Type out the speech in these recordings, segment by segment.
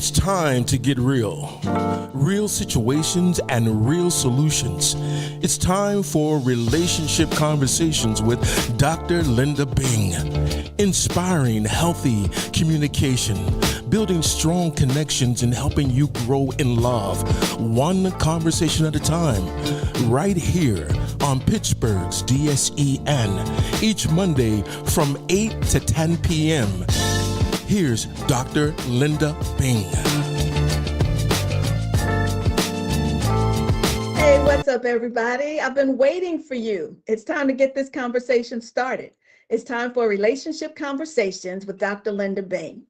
It's time to get real. Real situations and real solutions. It's time for Relationship Conversations with Dr. Linda Bing. Inspiring healthy communication, building strong connections, and helping you grow in love, one conversation at a time, right here on Pittsburgh's DSEN, each Monday from 8 to 10 p.m. Here's Dr. Linda Bing. Hey, what's up, everybody? I've been waiting for you. It's time to get this conversation started. It's time for Relationship Conversations with Dr. Linda Bing.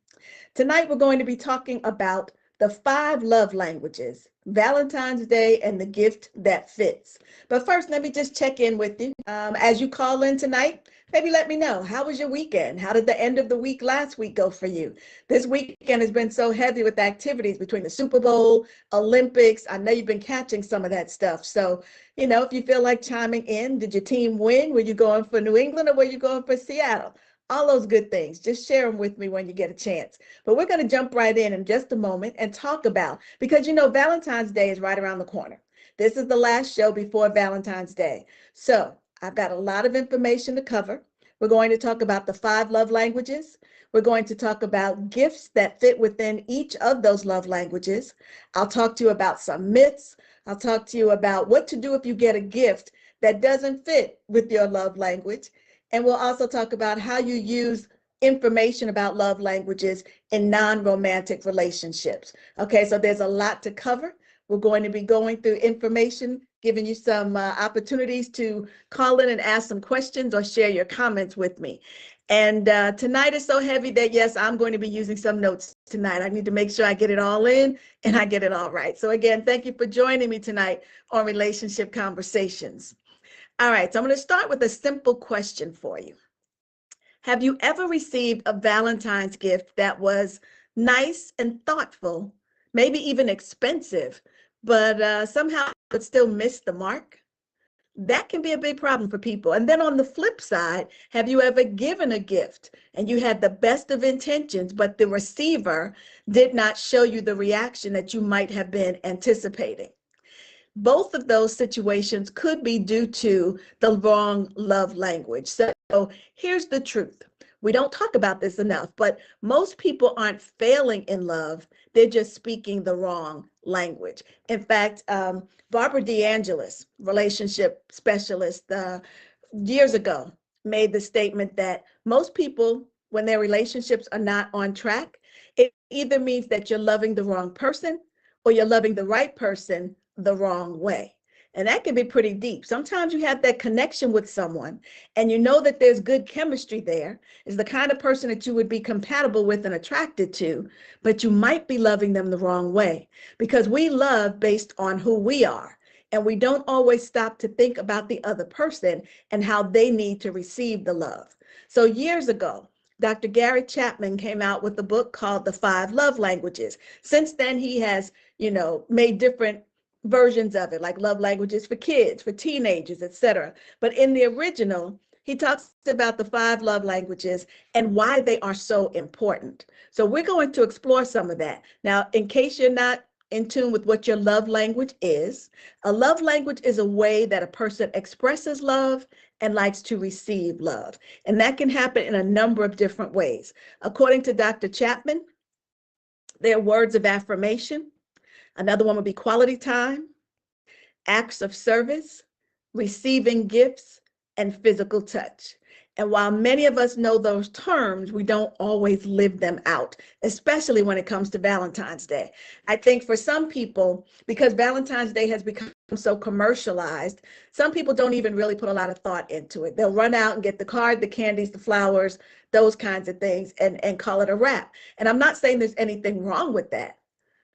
Tonight, we're going to be talking about the 5 love languages, Valentine's Day, and the gift that fits. But first, let me just check in with you. As you call in tonight, maybe let me know, how was your weekend? How did the end of the week last week go for you? This weekend has been so heavy with activities between the Super Bowl, Olympics. I know you've been catching some of that stuff. So, if you feel like chiming in, did your team win? Were you going for New England or were you going for Seattle? All those good things. Just share them with me when you get a chance. But we're going to jump right in just a moment and talk about, because Valentine's Day is right around the corner. This is the last show before Valentine's Day. So I've got a lot of information to cover. We're going to talk about the 5 love languages. We're going to talk about gifts that fit within each of those love languages. I'll talk to you about some myths. I'll talk to you about what to do if you get a gift that doesn't fit with your love language. And we'll also talk about how you use information about love languages in non-romantic relationships. Okay, so there's a lot to cover. We're going to be going through information, giving you some opportunities to call in and ask some questions or share your comments with me. And tonight is so heavy that, yes, I'm going to be using some notes tonight. I need to make sure I get it all in and I get it all right. So again, thank you for joining me tonight on Relationship Conversations. All right, so I'm going to start with a simple question for you. Have you ever received a Valentine's gift that was nice and thoughtful, maybe even expensive, but somehow it still missed the mark? That can be a big problem for people. And then on the flip side, have you ever given a gift and you had the best of intentions, but the receiver did not show you the reaction that you might have been anticipating? Both of those situations could be due to the wrong love language. So here's the truth. We don't talk about this enough, but most people aren't failing in love. They're just speaking the wrong language. In fact, Barbara DeAngelis, relationship specialist, years ago, made the statement that most people, when their relationships are not on track, it either means that you're loving the wrong person or you're loving the right person the wrong way. And that can be pretty deep. Sometimes you have that connection with someone and you know that there's good chemistry there, is the kind of person that you would be compatible with and attracted to, but you might be loving them the wrong way because we love based on who we are. And we don't always stop to think about the other person and how they need to receive the love. So years ago, Dr. Gary Chapman came out with a book called The 5 Love Languages. Since then, he has, made different versions of it, like love languages for kids, for teenagers, etc. But in the original, he talks about the 5 love languages and why they are so important. So we're going to explore some of that. Now, in case you're not in tune with what your love language is, a love language is a way that a person expresses love and likes to receive love. And that can happen in a number of different ways. According to Dr. Chapman, there are words of affirmation. Another one would be quality time, acts of service, receiving gifts, and physical touch. And while many of us know those terms, we don't always live them out, especially when it comes to Valentine's Day. I think for some people, because Valentine's Day has become so commercialized, some people don't even really put a lot of thought into it. They'll run out and get the card, the candies, the flowers, those kinds of things, and call it a wrap. And I'm not saying there's anything wrong with that,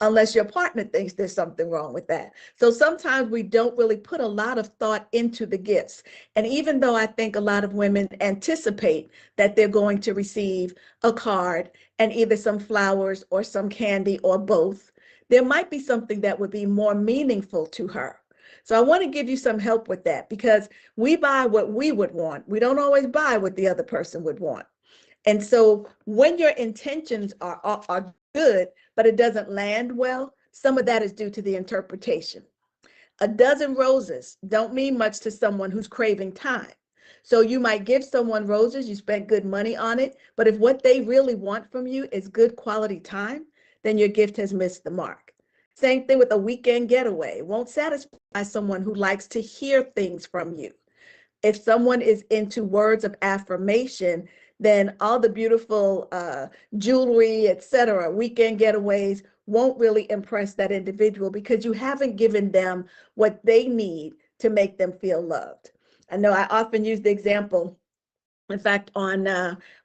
unless your partner thinks there's something wrong with that. So sometimes we don't really put a lot of thought into the gifts. And even though I think a lot of women anticipate that they're going to receive a card and either some flowers or some candy or both, there might be something that would be more meaningful to her. So I want to give you some help with that because we buy what we would want. We don't always buy what the other person would want. And so when your intentions are good, but it doesn't land well, some of that is due to the interpretation. A dozen roses don't mean much to someone who's craving time. So you might give someone roses, you spent good money on it, but if what they really want from you is good quality time, then your gift has missed the mark. Same thing with a weekend getaway. It won't satisfy someone who likes to hear things from you. If someone is into words of affirmation, then all the beautiful jewelry, etc., weekend getaways won't really impress that individual because you haven't given them what they need to make them feel loved. I know I often use the example, in fact, on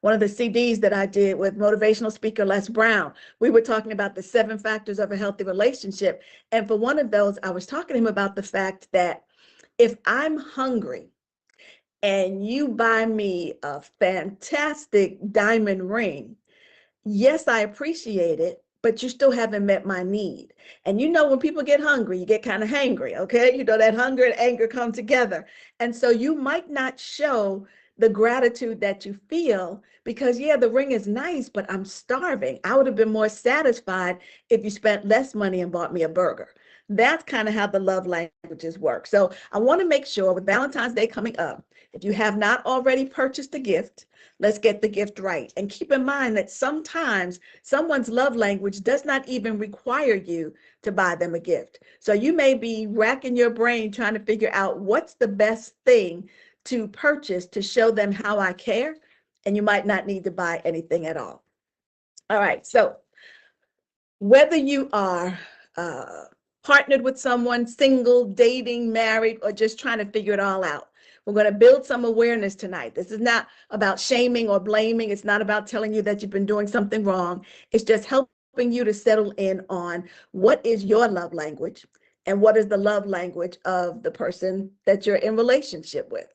one of the CDs that I did with motivational speaker Les Brown, we were talking about the 7 factors of a healthy relationship. And for one of those, I was talking to him about the fact that if I'm hungry and you buy me a fantastic diamond ring, yes, I appreciate it, but you still haven't met my need. And you know, when people get hungry, you get kind of hangry, okay? You know, that hunger and anger come together. And so you might not show the gratitude that you feel because, yeah, the ring is nice, but I'm starving. I would have been more satisfied if you spent less money and bought me a burger. That's kind of how the love languages work. So I want to make sure with Valentine's Day coming up, if you have not already purchased a gift, let's get the gift right. And keep in mind that sometimes someone's love language does not even require you to buy them a gift. So you may be racking your brain trying to figure out what's the best thing to purchase to show them how I care, and you might not need to buy anything at all. All right, so whether you are partnered with someone, single, dating, married, or just trying to figure it all out, we're going to build some awareness tonight. This is not about shaming or blaming. It's not about telling you that you've been doing something wrong. It's just helping you to settle in on what is your love language and what is the love language of the person that you're in relationship with.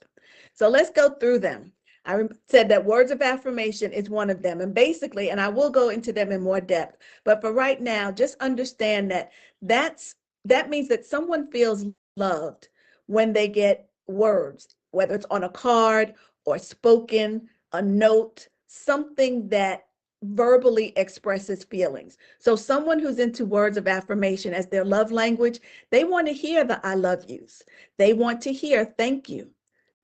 So let's go through them. I said that words of affirmation is one of them. And basically, and I will go into them in more depth, but for right now, just understand that that means that someone feels loved when they get words, whether it's on a card or spoken, a note, something that verbally expresses feelings. So someone who's into words of affirmation as their love language, they want to hear the I love yous. They want to hear thank you.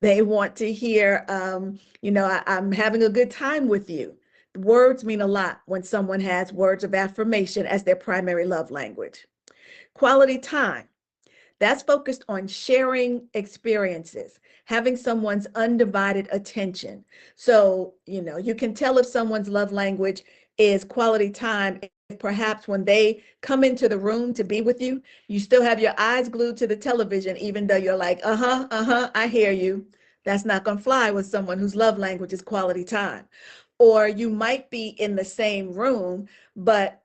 They want to hear, I'm having a good time with you. Words mean a lot when someone has words of affirmation as their primary love language. Quality time. That's focused on sharing experiences, having someone's undivided attention. So, you can tell if someone's love language is quality time. Perhaps when they come into the room to be with you, you still have your eyes glued to the television, even though you're like, I hear you. That's not going to fly with someone whose love language is quality time. Or you might be in the same room, but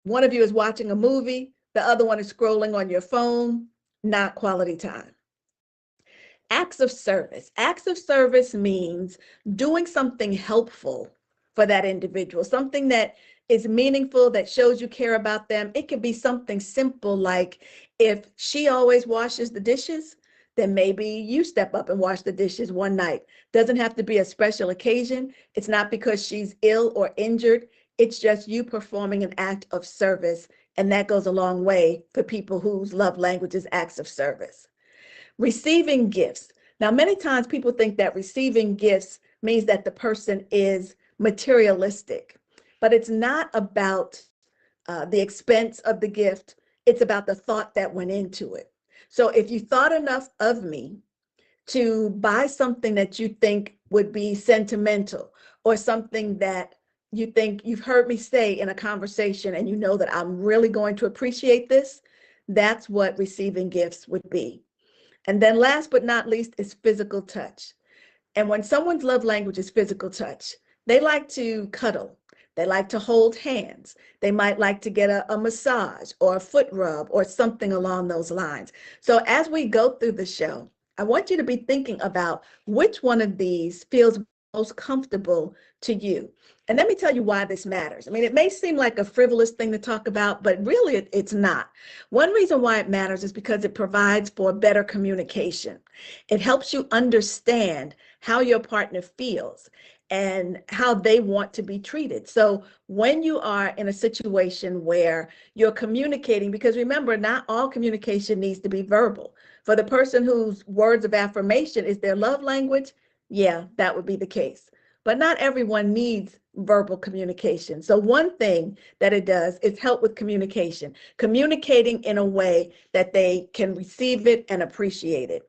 one of you is watching a movie, the other one is scrolling on your phone, not quality time. Acts of service. Acts of service means doing something helpful for that individual, something that is meaningful, that shows you care about them. It could be something simple like if she always washes the dishes, then maybe you step up and wash the dishes one night. Doesn't have to be a special occasion. It's not because she's ill or injured. It's just you performing an act of service. And that goes a long way for people whose love language is acts of service. Receiving gifts. Now, many times people think that receiving gifts means that the person is materialistic, but it's not about the expense of the gift. It's about the thought that went into it. So if you thought enough of me to buy something that you think would be sentimental or something that you think you've heard me say in a conversation and you know that I'm really going to appreciate this, that's what receiving gifts would be. And then last but not least is physical touch. And when someone's love language is physical touch, they like to cuddle. They like to hold hands. They might like to get a massage or a foot rub or something along those lines. So as we go through the show, I want you to be thinking about which one of these feels most comfortable to you. And let me tell you why this matters. I mean, it may seem like a frivolous thing to talk about, but really it's not. One reason why it matters is because it provides for better communication. It helps you understand how your partner feels and how they want to be treated. So when you are in a situation where you're communicating, because remember, not all communication needs to be verbal. For the person whose words of affirmation is their love language, yeah, that would be the case. But not everyone needs verbal communication. So one thing that it does is help with communication, communicating in a way that they can receive it and appreciate it.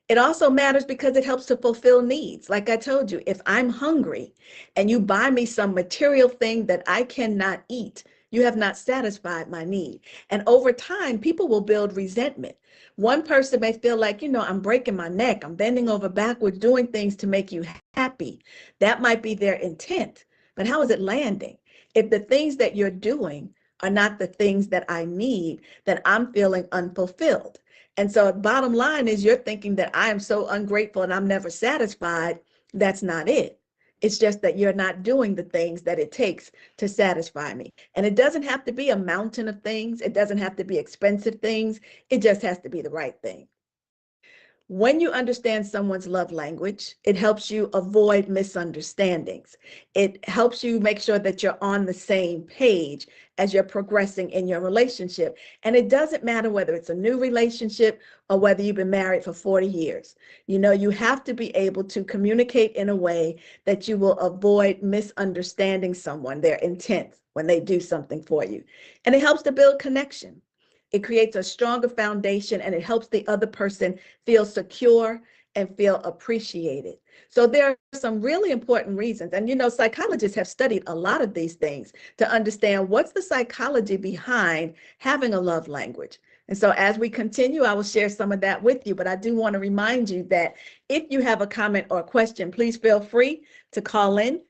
It also matters because it helps to fulfill needs. Like I told you, if I'm hungry and you buy me some material thing that I cannot eat, you have not satisfied my need. And over time, people will build resentment. One person may feel like, I'm breaking my neck, I'm bending over backwards, doing things to make you happy. That might be their intent, but how is it landing? If the things that you're doing are not the things that I need, then I'm feeling unfulfilled. And so bottom line is you're thinking that I am so ungrateful and I'm never satisfied. That's not it. It's just that you're not doing the things that it takes to satisfy me. And it doesn't have to be a mountain of things. It doesn't have to be expensive things. It just has to be the right thing. When you understand someone's love language, it helps you avoid misunderstandings. It helps you make sure that you're on the same page as you're progressing in your relationship. And it doesn't matter whether it's a new relationship or whether you've been married for 40 years. You have to be able to communicate in a way that you will avoid misunderstanding someone, their intent when they do something for you. And it helps to build connection. It creates a stronger foundation and it helps the other person feel secure and feel appreciated. So there are some really important reasons. And psychologists have studied a lot of these things to understand what's the psychology behind having a love language. And so as we continue, I will share some of that with you. But I do want to remind you that if you have a comment or a question, please feel free to call in.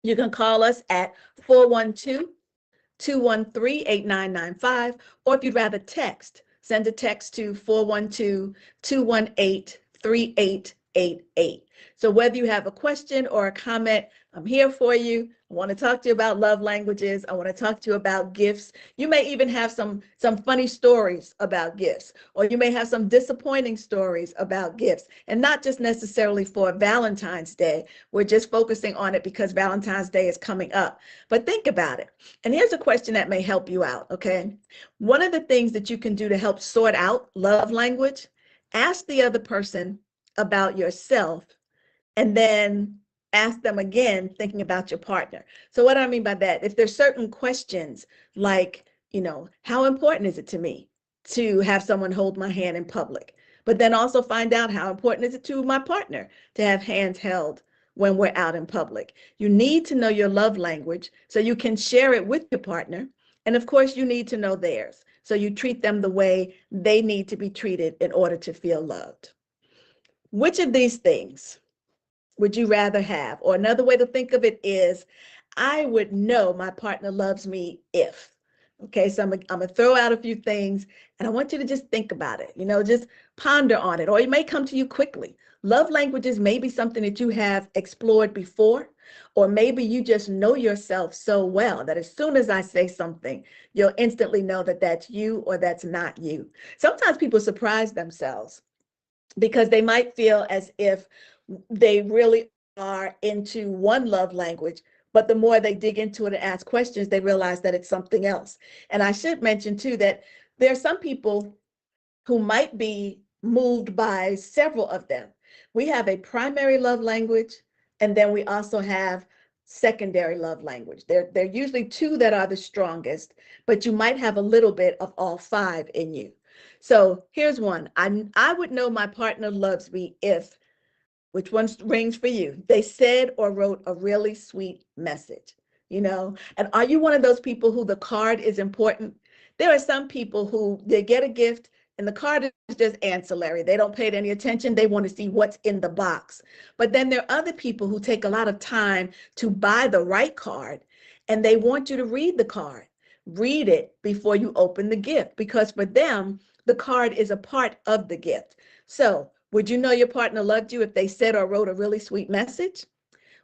You can call us at 412-213-8995, or if you'd rather text, send a text to 412-218-3888. So whether you have a question or a comment, I'm here for you. I want to talk to you about love languages. I want to talk to you about gifts. You may even have some funny stories about gifts, or you may have some disappointing stories about gifts, and not just necessarily for Valentine's Day. We're just focusing on it because Valentine's Day is coming up. But think about it. And here's a question that may help you out, okay? One of the things that you can do to help sort out love language, ask the other person about yourself and then ask them again, thinking about your partner. So what do I mean by that? If there's certain questions like, how important is it to me to have someone hold my hand in public? But then also find out how important is it to my partner to have hands held when we're out in public. You need to know your love language so you can share it with your partner. And of course, you need to know theirs. So you treat them the way they need to be treated in order to feel loved. Which of these things would you rather have? Or another way to think of it is, I would know my partner loves me if. Okay, so I'm gonna throw out a few things and I want you to just think about it, just ponder on it, or it may come to you quickly. Love languages may be something that you have explored before, or maybe you just know yourself so well that as soon as I say something, you'll instantly know that that's you or that's not you. Sometimes people surprise themselves because they might feel as if they really are into one love language, but the more they dig into it and ask questions, they realize that it's something else. And I should mention too that there are some people who might be moved by several of them. We have a primary love language, and then we also have secondary love language. There are usually two that are the strongest, but you might have a little bit of all five in you. So here's one. I would know my partner loves me if, which one rings for you? They said or wrote a really sweet message, And are you one of those people who the card is important? There are some people who they get a gift and the card is just ancillary. They don't pay it any attention. They want to see what's in the box. But then there are other people who take a lot of time to buy the right card and they want you to read the card. Read it before you open the gift because for them, the card is a part of the gift. So Would you know your partner loved you if they said or wrote a really sweet message?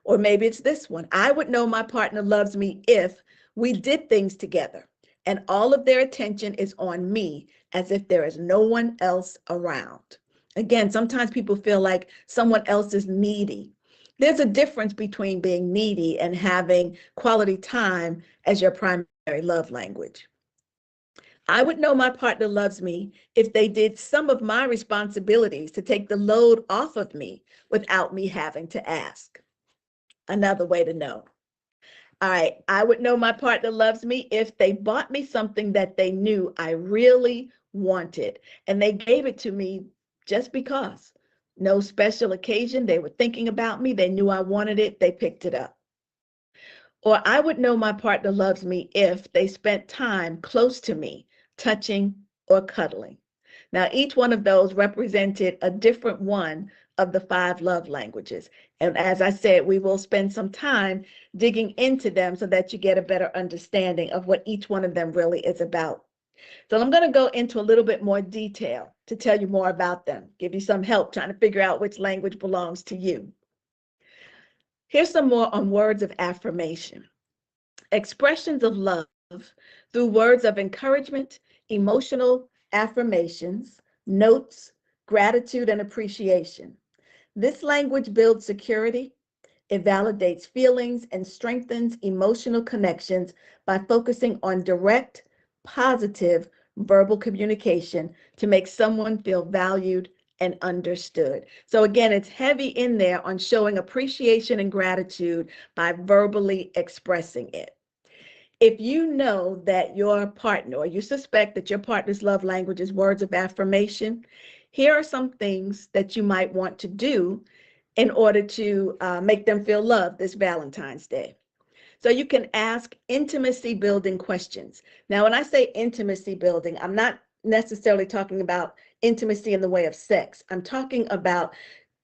Or maybe it's this one. I would know my partner loves me if we did things together and all of their attention is on me as if there is no one else around. Again, sometimes people feel like someone else is needy. There's a difference between being needy and having quality time as your primary love language. I would know my partner loves me if they did some of my responsibilities to take the load off of me without me having to ask. Another way to know. All right, I would know my partner loves me if they bought me something that they knew I really wanted and they gave it to me just because. No special occasion, they were thinking about me, they knew I wanted it, they picked it up. Or I would know my partner loves me if they spent time close to me, touching or cuddling. Now, each one of those represented a different one of the 5 love languages. And as I said, we will spend some time digging into them so that you get a better understanding of what each one of them really is about. So I'm going to go into a little bit more detail to tell you more about them, give you some help trying to figure out which language belongs to you. Here's some more on words of affirmation. Expressions of love through words of encouragement, emotional affirmations, notes, gratitude, and appreciation. This language builds security, it validates feelings, and strengthens emotional connections by focusing on direct, positive verbal communication to make someone feel valued and understood. So again, it's heavy in there on showing appreciation and gratitude by verbally expressing it. If you know that your partner, or you suspect that your partner's love language is words of affirmation, here are some things that you might want to do in order to make them feel loved this Valentine's Day. So you can ask intimacy building questions. Now, when I say intimacy building, I'm not necessarily talking about intimacy in the way of sex. I'm talking about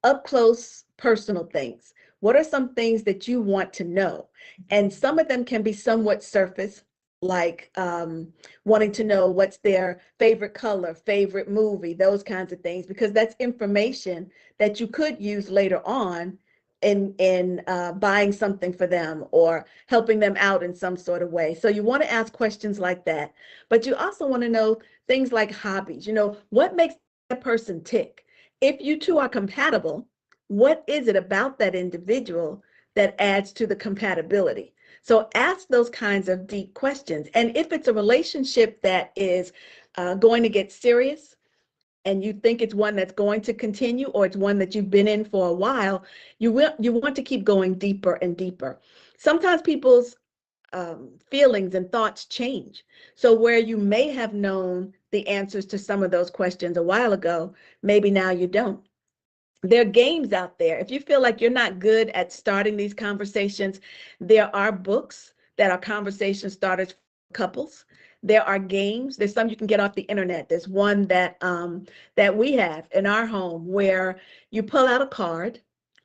up close personal things. What are some things that you want to know? And some of them can be somewhat surface, like wanting to know what's their favorite color, favorite movie, those kinds of things, because that's information that you could use later on in buying something for them or helping them out in some sort of way. So you want to ask questions like that, but you also want to know things like hobbies. You know, what makes that person tick? If you two are compatible, what is it about that individual that adds to the compatibility? So ask those kinds of deep questions. And if it's a relationship that is going to get serious, and you think it's one that's going to continue, or it's one that you've been in for a while, you want to keep going deeper and deeper. Sometimes people's feelings and thoughts change. So where you may have known the answers to some of those questions a while ago, maybe now you don't. There are games out there. If you feel like you're not good at starting these conversations, there are books that are conversation starters for couples. There are games. There's some you can get off the internet. There's one that we have in our home where you pull out a card,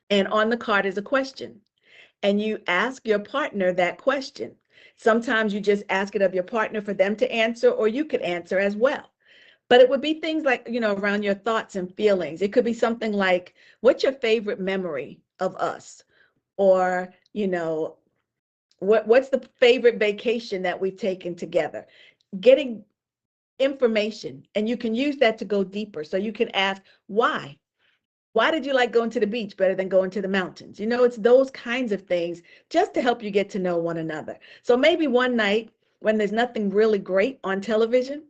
and on the card is a question, and you ask your partner that question. Sometimes you just ask it of your partner for them to answer, or you could answer as well. But it would be things like, you know, around your thoughts and feelings. It could be something like, what's your favorite memory of us? Or, you know, what's the favorite vacation that we've taken together? Getting information, and you can use that to go deeper. So you can ask, why? Why did you like going to the beach better than going to the mountains? You know, it's those kinds of things just to help you get to know one another. So maybe one night when there's nothing really great on television,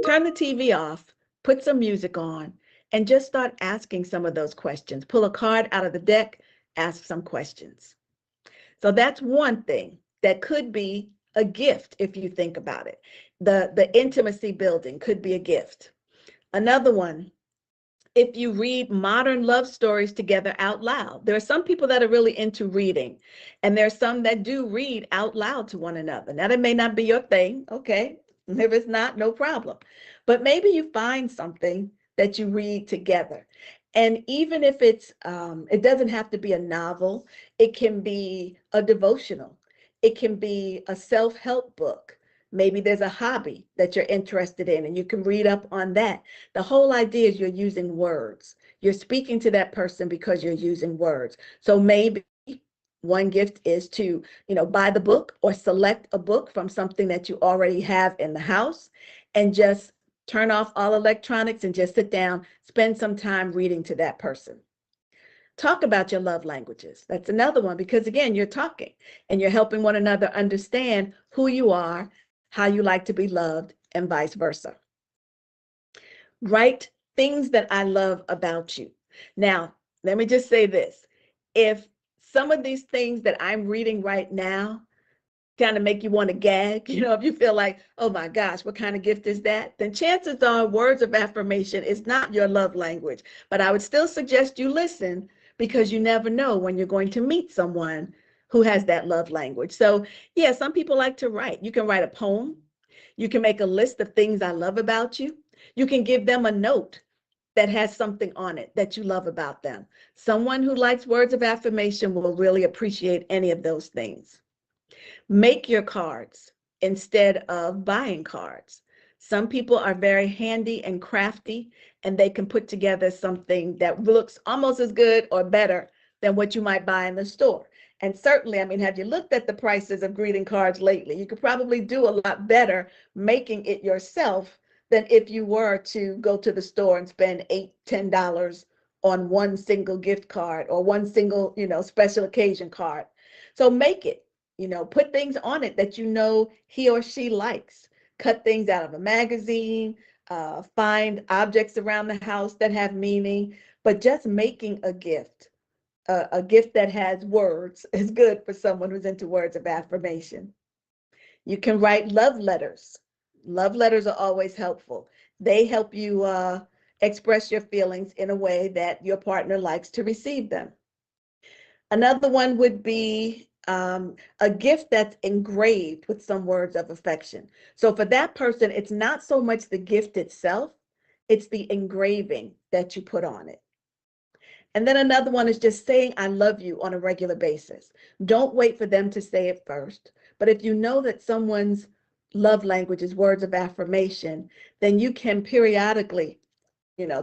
turn the TV off, put some music on, and just start asking some of those questions. Pull a card out of the deck, ask some questions. So that's one thing that could be a gift if you think about it. The intimacy building could be a gift. Another one, if you read modern love stories together out loud. There are some people that are really into reading, and there are some that do read out loud to one another. Now, that may not be your thing, okay? If it's not, no problem. But maybe you find something that you read together. And even if it doesn't have to be a novel, it can be a devotional. It can be a self-help book. Maybe there's a hobby that you're interested in and you can read up on that. The whole idea is you're using words. You're speaking to that person because you're using words. So maybe one gift is to, buy the book or select a book from something that you already have in the house and just turn off all electronics and just sit down, spend some time reading to that person. Talk about your love languages. That's another one, because again, you're talking and you're helping one another understand who you are, how you like to be loved, and vice versa. Write things that I love about you. Now, let me just say this. If some of these things that I'm reading right now kind of make you want to gag, if you feel like, oh my gosh, what kind of gift is that? Then chances are words of affirmation is not your love language. But I would still suggest you listen, because you never know when you're going to meet someone who has that love language. So yeah, some people like to write. You can write a poem. You can make a list of things I love about you. You can give them a note that has something on it that you love about them. Someone who likes words of affirmation will really appreciate any of those things. Make your cards instead of buying cards. Some people are very handy and crafty, and they can put together something that looks almost as good or better than what you might buy in the store. And certainly, have you looked at the prices of greeting cards lately? You could probably do a lot better making it yourself than if you were to go to the store and spend $8, $10 on one single gift card or one single, special occasion card. So make it. Put things on it that he or she likes. Cut things out of a magazine, find objects around the house that have meaning, but just making a gift that has words is good for someone who's into words of affirmation. You can write love letters. Love letters are always helpful. They help you express your feelings in a way that your partner likes to receive them. Another one would be a gift that's engraved with some words of affection. So for that person, it's not so much the gift itself, it's the engraving that you put on it. And then another one is just saying, I love you on a regular basis. Don't wait for them to say it first. But if you know that someone's love language is words of affirmation, then you can periodically,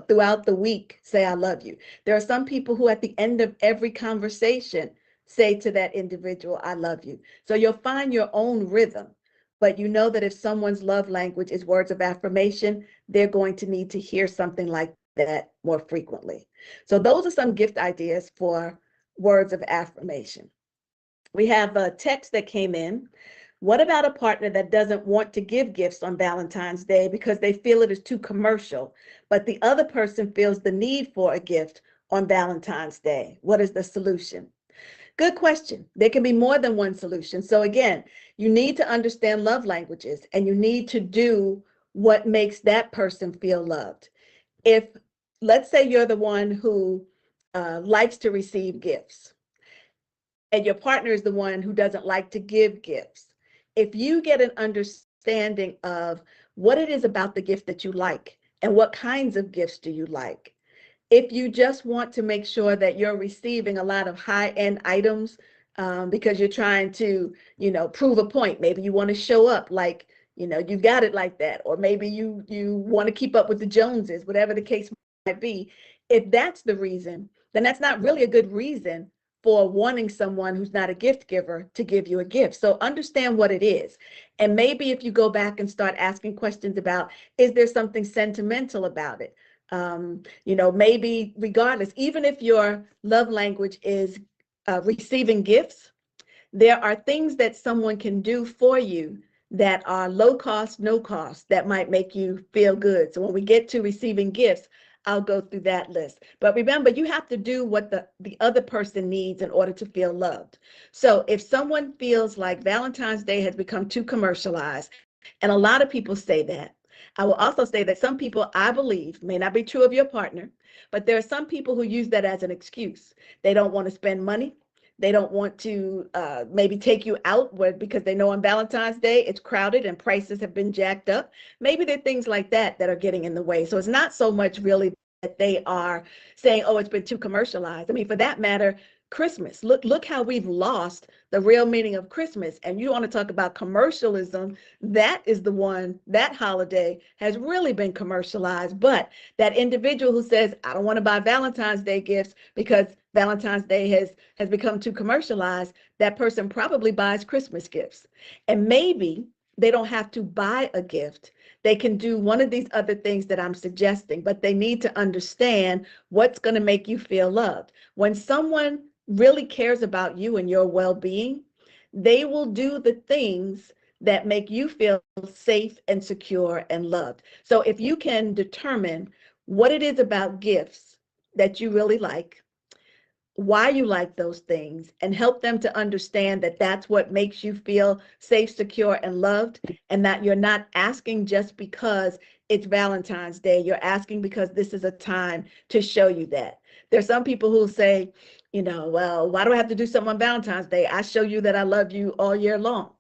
throughout the week, say, I love you. There are some people who at the end of every conversation say to that individual, I love you. So you'll find your own rhythm, but you know that if someone's love language is words of affirmation, they're going to need to hear something like that more frequently. So those are some gift ideas for words of affirmation. We have a text that came in. What about a partner that doesn't want to give gifts on Valentine's Day because they feel it is too commercial, but the other person feels the need for a gift on Valentine's Day? What is the solution? Good question. There can be more than one solution. So again, you need to understand love languages and you need to do what makes that person feel loved. If, let's say you're the one who likes to receive gifts and your partner is the one who doesn't like to give gifts, if you get an understanding of what it is about the gift that you like and what kinds of gifts do you like, if you just want to make sure that you're receiving a lot of high-end items because you're trying to, prove a point, maybe you want to show up like, you got it like that, or maybe you want to keep up with the Joneses, whatever the case might be. If that's the reason, then that's not really a good reason for wanting someone who's not a gift giver to give you a gift. So understand what it is. And maybe if you go back and start asking questions about, is there something sentimental about it? Maybe regardless, even if your love language is receiving gifts, there are things that someone can do for you that are low cost, no cost, that might make you feel good. So when we get to receiving gifts, I'll go through that list. But remember, you have to do what the other person needs in order to feel loved. So if someone feels like Valentine's Day has become too commercialized, and a lot of people say that, I will also say that some people, I believe, may not be true of your partner, but there are some people who use that as an excuse. They don't want to spend money. They don't want to maybe take you out because they know on Valentine's Day it's crowded and prices have been jacked up. Maybe there are things like that that are getting in the way. So it's not so much really that they are saying, oh, it's been too commercialized. For that matter, Christmas. Look how we've lost the real meaning of Christmas. And you want to talk about commercialism, that is the one, that holiday has really been commercialized. But that individual who says, I don't want to buy Valentine's Day gifts because Valentine's Day has become too commercialized, that person probably buys Christmas gifts. And maybe they don't have to buy a gift. They can do one of these other things that I'm suggesting, but they need to understand what's going to make you feel loved. When someone really cares about you and your well-being, they will do the things that make you feel safe and secure and loved. So if you can determine what it is about gifts that you really like, why you like those things, and help them to understand that that's what makes you feel safe, secure, and loved, and that you're not asking just because it's Valentine's Day. You're asking because this is a time to show you that. There's some people who say, well, why do I have to do something on Valentine's Day? I show you that I love you all year long.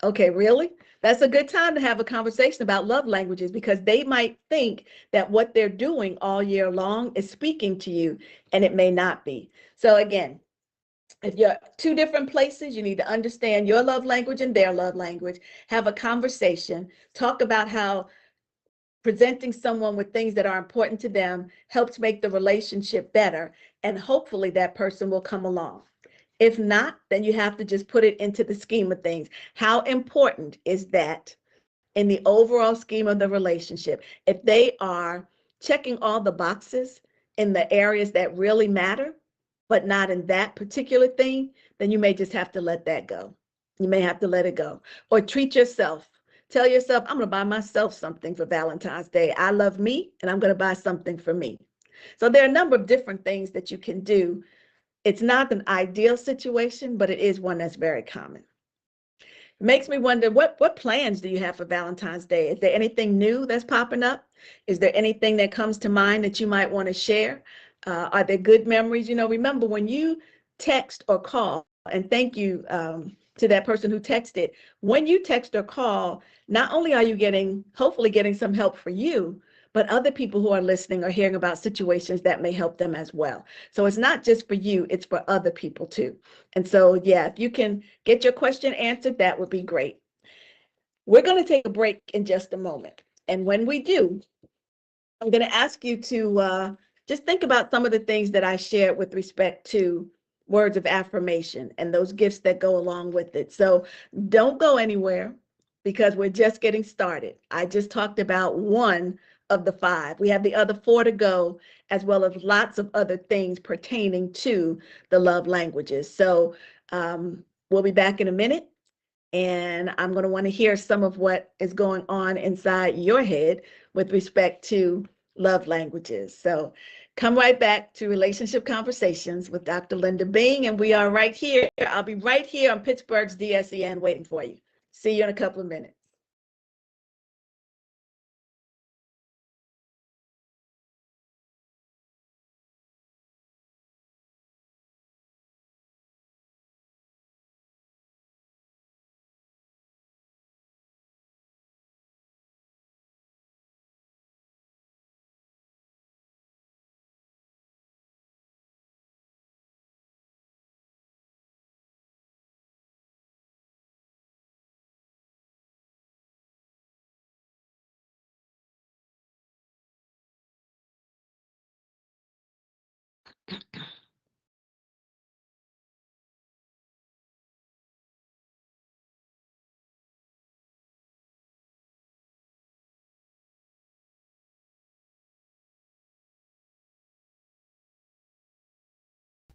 Okay, really? That's a good time to have a conversation about love languages, because they might think that what they're doing all year long is speaking to you, and it may not be. So again, if you're two different places, you need to understand your love language and their love language, have a conversation, talk about how presenting someone with things that are important to them helps make the relationship better, and hopefully that person will come along. If not, then you have to just put it into the scheme of things. How important is that in the overall scheme of the relationship? If they are checking all the boxes in the areas that really matter, but not in that particular thing, then you may just have to let that go. You may have to let it go. Or treat yourself. Tell yourself, I'm going to buy myself something for Valentine's Day. I love me, and I'm going to buy something for me. So there are a number of different things that you can do. It's not an ideal situation, but it is one that's very common. It makes me wonder, what plans do you have for Valentine's Day? Is there anything new that's popping up? Is there anything that comes to mind that you might want to share? Are there good memories? Remember when you text or call, and thank you to that person who texted. When you text or call, not only are you hopefully getting some help for you, but other people who are listening are hearing about situations that may help them as well. So it's not just for you, it's for other people too. And so, yeah, if you can get your question answered, that would be great. We're going to take a break in just a moment. And when we do, I'm going to ask you to just think about some of the things that I shared with respect to words of affirmation and those gifts that go along with it. So don't go anywhere, because we're just getting started. I just talked about one of the 5. We have the other 4 to go, as well as lots of other things pertaining to the love languages. So we'll be back in a minute, and I'm going to want to hear some of what is going on inside your head with respect to love languages. So come right back to Relationship Conversations with Dr. Linda Bing, and we are right here. I'll be right here on Pittsburgh's DSEN waiting for you. See you in a couple of minutes.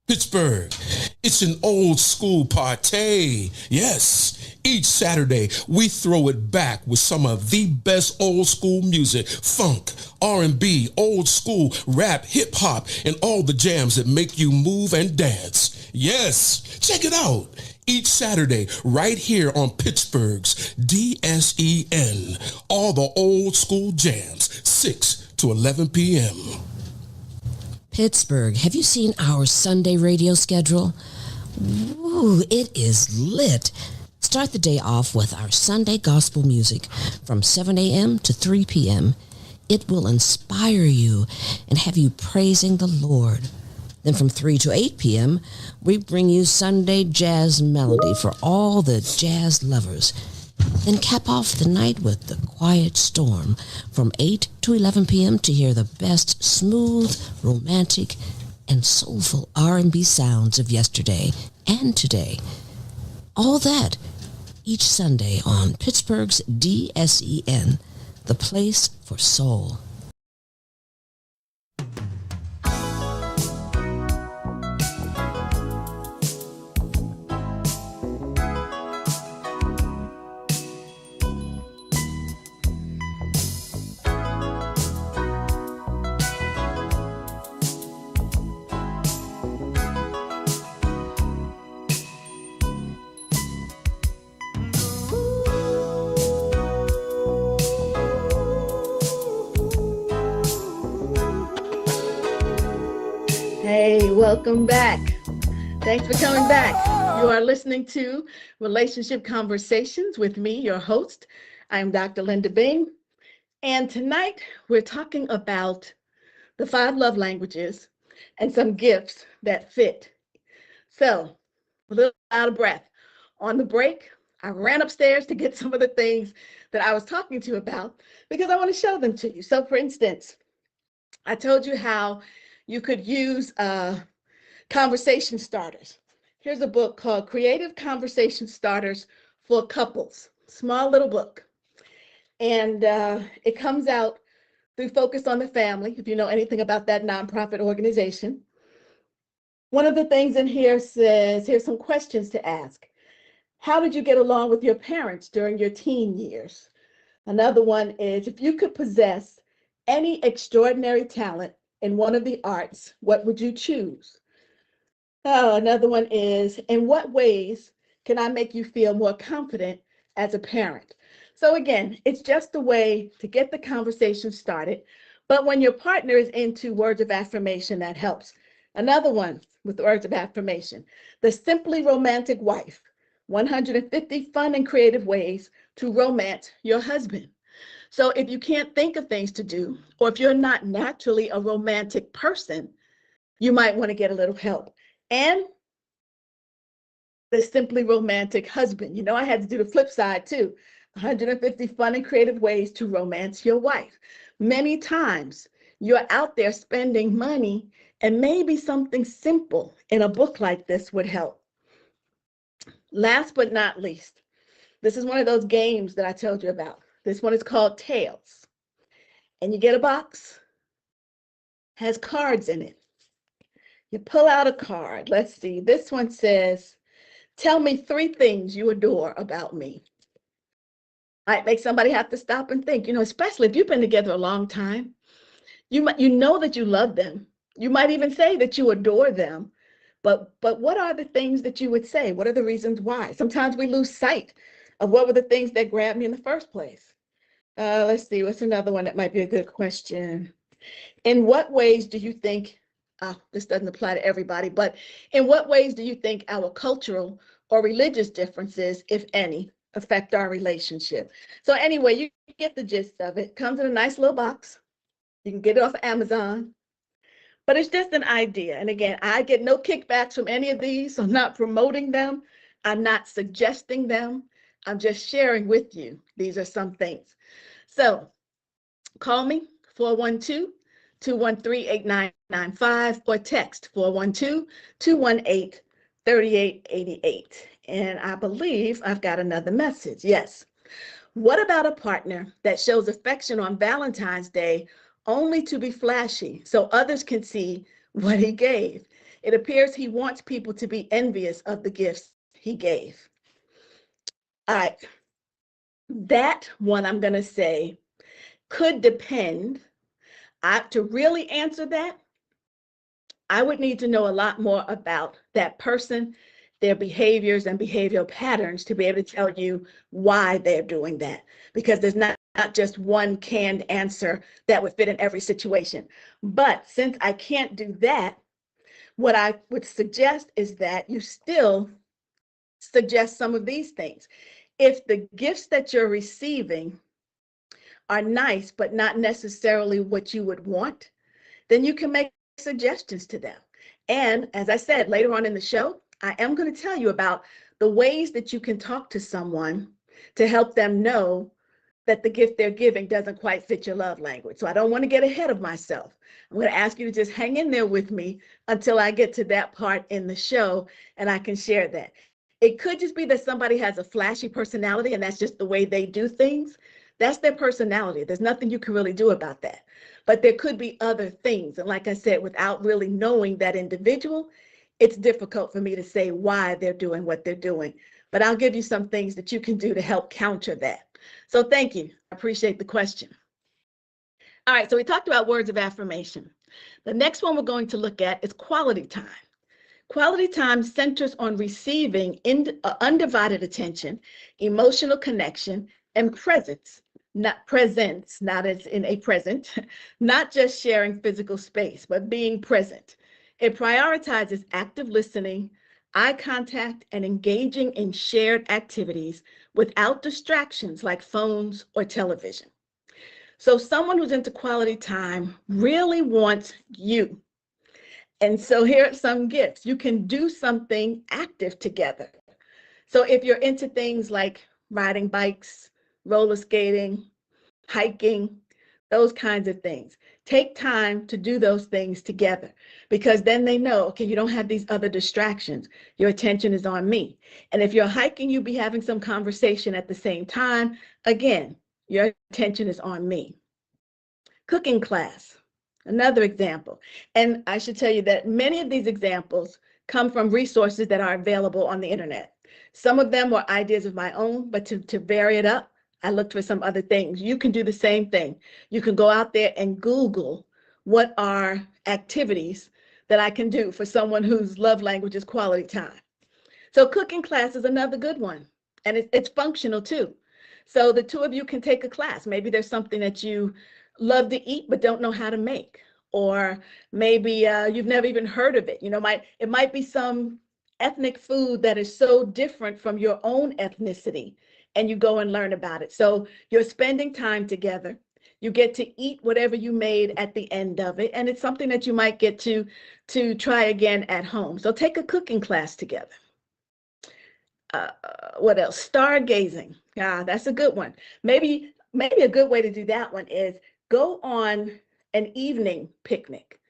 Pittsburgh, it's an old school party. Yes, each Saturday we throw it back with some of the best old school music, funk, R&B, old school, rap, hip hop, and all the jams that make you move and dance. Yes, check it out. Each Saturday, right here on Pittsburgh's DSEN, all the old school jams, 6 to 11 p.m. Pittsburgh, have you seen our Sunday radio schedule? Ooh, it is lit. Start the day off with our Sunday gospel music from 7 a.m. to 3 p.m. It will inspire you and have you praising the Lord. Then from 3 to 8 p.m., we bring you Sunday Jazz Melody for all the jazz lovers. Then cap off the night with The Quiet Storm from 8 to 11 p.m. to hear the best smooth, romantic, and soulful R&B sounds of yesterday and today. All that each Sunday on Pittsburgh's DSEN, the place for soul. Hey, welcome back. Thanks for coming back. You are listening to Relationship Conversations with me, your host. I'm Dr. Linda Bing. And tonight we're talking about the 5 love languages and some gifts that fit. So, a little out of breath. On the break, I ran upstairs to get some of the things that I was talking to you about because I want to show them to you. So, for instance, I told you how you could use conversation starters. Here's a book called Creative Conversation Starters for Couples. Small little book. And it comes out through Focus on the Family, if you know anything about that nonprofit organization. One of the things in here says, here's some questions to ask. How did you get along with your parents during your teen years? Another one is, if you could possess any extraordinary talent in one of the arts, what would you choose? Oh, another one is, in what ways can I make you feel more confident as a parent? So again, it's just a way to get the conversation started. But when your partner is into words of affirmation, that helps. Another one with words of affirmation, the Simply Romantic Wife, 150 fun and creative ways to romance your husband. So if you can't think of things to do, or if you're not naturally a romantic person, you might want to get a little help. And the Simply Romantic Husband. You know, I had to do the flip side too. 150 fun and creative ways to romance your wife. Many times you're out there spending money, and maybe something simple in a book like this would help. Last but not least, this is one of those games that I told you about. This one is called Tails. And you get a box, has cards in it. You pull out a card. Let's see. This one says, tell me 3 things you adore about me. Might make somebody have to stop and think, especially if you've been together a long time. You know that you love them. You might even say that you adore them. But what are the things that you would say? What are the reasons why? Sometimes we lose sight of what were the things that grabbed me in the first place. Let's see, what's another one that might be a good question? In what ways do you think, this doesn't apply to everybody, but in what ways do you think our cultural or religious differences, if any, affect our relationship? So anyway, you get the gist of it. Comes in a nice little box. You can get it off of Amazon. But it's just an idea. And again, I get no kickbacks from any of these. So I'm not promoting them. I'm not suggesting them. I'm just sharing with you. These are some things. So call me 412-213-8995 or text 412-218-3888. And I believe I've got another message. Yes. What about a partner that shows affection on Valentine's Day only to be flashy so others can see what he gave? It appears he wants people to be envious of the gifts he gave. All right. That one I'm going to say could depend. To really answer that, I would need to know a lot more about that person, their behaviors and behavioral patterns to be able to tell you why they're doing that. Because there's not just one canned answer that would fit in every situation. But since I can't do that, what I would suggest is that you still suggest some of these things. If the gifts that you're receiving are nice, but not necessarily what you would want, then you can make suggestions to them. And as I said, later on in the show, I am going to tell you about the ways that you can talk to someone to help them know that the gift they're giving doesn't quite fit your love language. So I don't want to get ahead of myself. I'm going to ask you to just hang in there with me until I get to that part in the show and I can share that. It could just be that somebody has a flashy personality and that's just the way they do things. That's their personality. There's nothing you can really do about that. But there could be other things. And like I said, without really knowing that individual, it's difficult for me to say why they're doing what they're doing. But I'll give you some things that you can do to help counter that. So thank you. I appreciate the question. All right, so we talked about words of affirmation. The next one we're going to look at is quality time. Quality time centers on receiving undivided attention, emotional connection, and presence, not as in a present, not just sharing physical space, but being present. It prioritizes active listening, eye contact, and engaging in shared activities without distractions like phones or television. So someone who's into quality time really wants you. And so here are some gifts. You can do something active together. So if you're into things like riding bikes, roller skating, hiking, those kinds of things, take time to do those things together, because then they know, okay, you don't have these other distractions. Your attention is on me. And if you're hiking, you'll be having some conversation at the same time. Again, your attention is on me. Cooking class, another example. And I should tell you that many of these examples come from resources that are available on the internet. Some of them were ideas of my own, but to vary it up, I looked for some other things. You can do the same thing. You can go out there and Google what are activities that I can do for someone whose love language is quality time. So cooking class is another good one, and it's functional too. So the two of you can take a class. Maybe there's something that you love to eat but don't know how to make, or maybe you've never even heard of it. It might be some ethnic food that is so different from your own ethnicity, and you go and learn about it. So you're spending time together. You get to eat whatever you made at the end of it, and it's something that you might get to try again at home. So take a cooking class together. What else? Stargazing. Yeah, that's a good one. Maybe a good way to do that one is go on an evening picnic.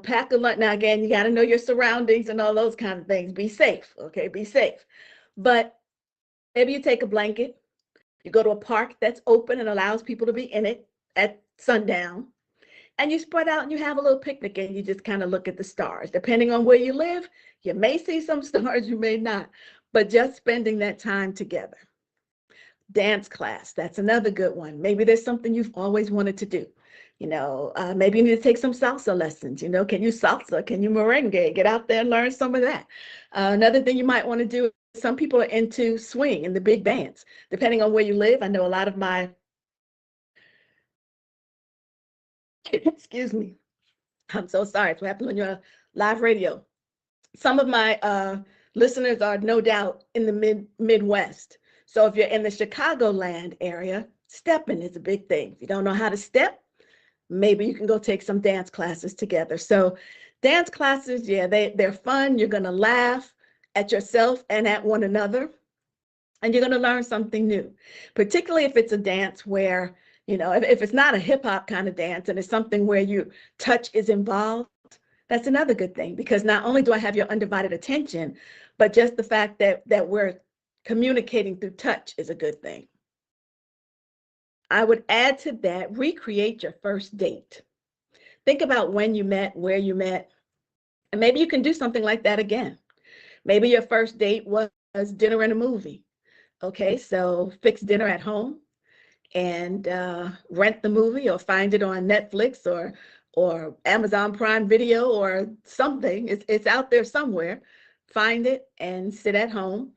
Pack a lunch. Now, again, you got to know your surroundings and all those kind of things. Be safe. Okay, be safe. But maybe you take a blanket. You go to a park that's open and allows people to be in it at sundown. And you spread out and you have a little picnic and you just kind of look at the stars. Depending on where you live, you may see some stars, you may not, but just spending that time together. Dance class, that's another good one. Maybe there's something you've always wanted to do. Maybe you need to take some salsa lessons. Can you salsa? Can you merengue? Get out there and learn some of that. Another thing you might want to do, some people are into swing and the big bands. Depending on where you live, I know a lot of my excuse me. I'm so sorry. It's what happened on your live radio. Some of my listeners are no doubt in the Midwest. So if you're in the Chicagoland area, stepping is a big thing. If you don't know how to step, maybe you can go take some dance classes together. So dance classes, yeah, they're fun. You're going to laugh at yourself and at one another. And you're going to learn something new, particularly if it's a dance where, if it's not a hip hop kind of dance and it's something where touch is involved, that's another good thing, because not only do I have your undivided attention, but just the fact that we're communicating through touch is a good thing. I would add to that, recreate your first date. Think about when you met, where you met, and maybe you can do something like that again. Maybe your first date was dinner and a movie. Okay, so fix dinner at home and rent the movie or find it on Netflix or Amazon Prime Video or something. It's out there somewhere. Find it and sit at home,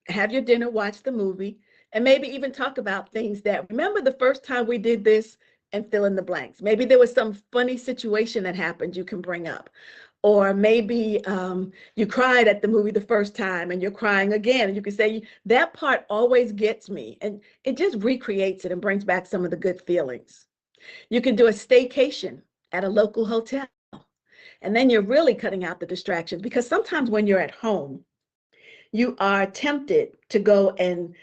have your dinner, watch the movie, and maybe even talk about things that, remember the first time we did this, and fill in the blanks. Maybe there was some funny situation that happened you can bring up. Or maybe you cried at the movie the first time and you're crying again. And you can say, that part always gets me. And it just recreates it and brings back some of the good feelings. You can do a staycation at a local hotel. And then you're really cutting out the distractions, because sometimes when you're at home, you are tempted to go and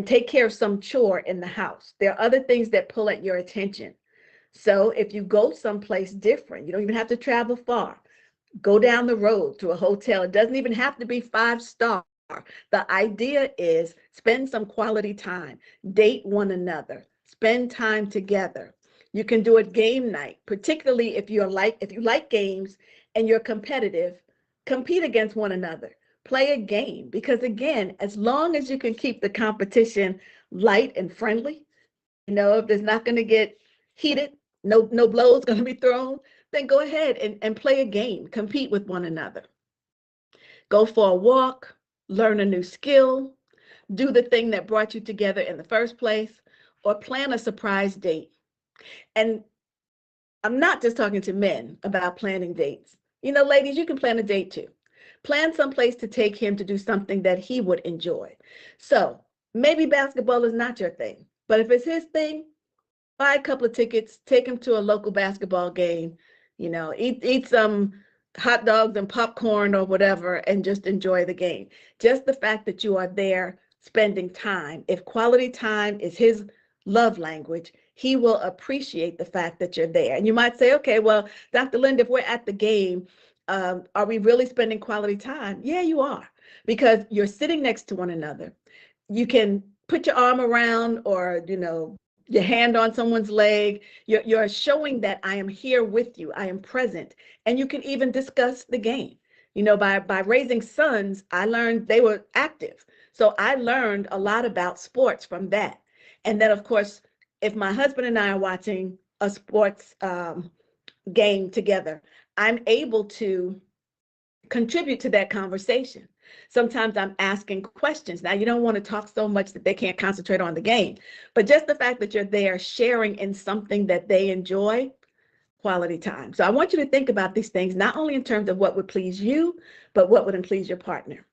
take care of some chore in the house. There are other things that pull at your attention. So if you go someplace different, you don't even have to travel far. Go down the road to a hotel. It doesn't even have to be 5-star. The idea is spend some quality time, date one another, spend time together. You can do a game night, particularly if you like games and you're competitive, compete against one another. Play a game, because again, as long as you can keep the competition light and friendly, if there's not going to get heated, no blows going to be thrown, then go ahead and play a game, compete with one another. Go for a walk, learn a new skill, do the thing that brought you together in the first place, or plan a surprise date. And I'm not just talking to men about planning dates. Ladies, you can plan a date too. Plan someplace to take him to do something that he would enjoy. So maybe basketball is not your thing, but if it's his thing, buy a couple of tickets, take him to a local basketball game, eat some hot dogs and popcorn or whatever, and just enjoy the game. Just the fact that you are there spending time. If quality time is his love language, he will appreciate the fact that you're there. And you might say, okay, well, Dr. Linda, if we're at the game, are we really spending quality time? Yeah, you are, because you're sitting next to one another. You can put your arm around, or, your hand on someone's leg. You're showing that I am here with you. I am present. And you can even discuss the game. By raising sons, I learned they were active. So I learned a lot about sports from that. And then, of course, if my husband and I are watching a sports game together, I'm able to contribute to that conversation. Sometimes I'm asking questions. Now, you don't want to talk so much that they can't concentrate on the game, but just the fact that you're there sharing in something that they enjoy, quality time. So I want you to think about these things, not only in terms of what would please you, but what would please your partner.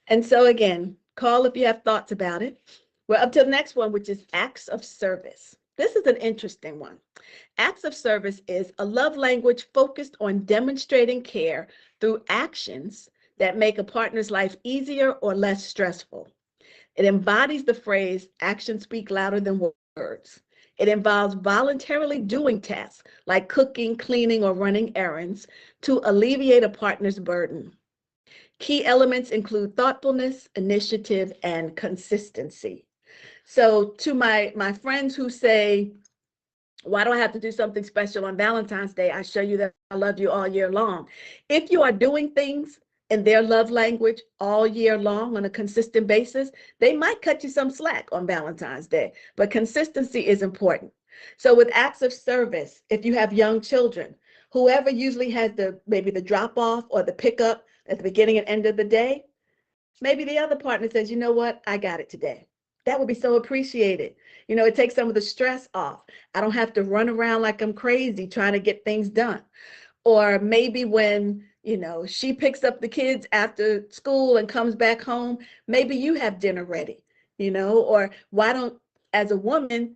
And so again, call if you have thoughts about it. We're up to the next one, which is acts of service. This is an interesting one. Acts of service is a love language focused on demonstrating care through actions that make a partner's life easier or less stressful. It embodies the phrase, actions speak louder than words. It involves voluntarily doing tasks like cooking, cleaning, or running errands to alleviate a partner's burden. Key elements include thoughtfulness, initiative, and consistency. So to my friends who say, why do I have to do something special on Valentine's Day? I show you that I love you all year long. If you are doing things in their love language all year long on a consistent basis, they might cut you some slack on Valentine's Day, but consistency is important. So with acts of service, if you have young children, whoever usually has maybe the drop off or the pickup at the beginning and end of the day, maybe the other partner says, you know what, I got it today. That would be so appreciated. It takes some of the stress off. I don't have to run around like I'm crazy trying to get things done. Or maybe when, she picks up the kids after school and comes back home, maybe you have dinner ready, or why don't, as a woman,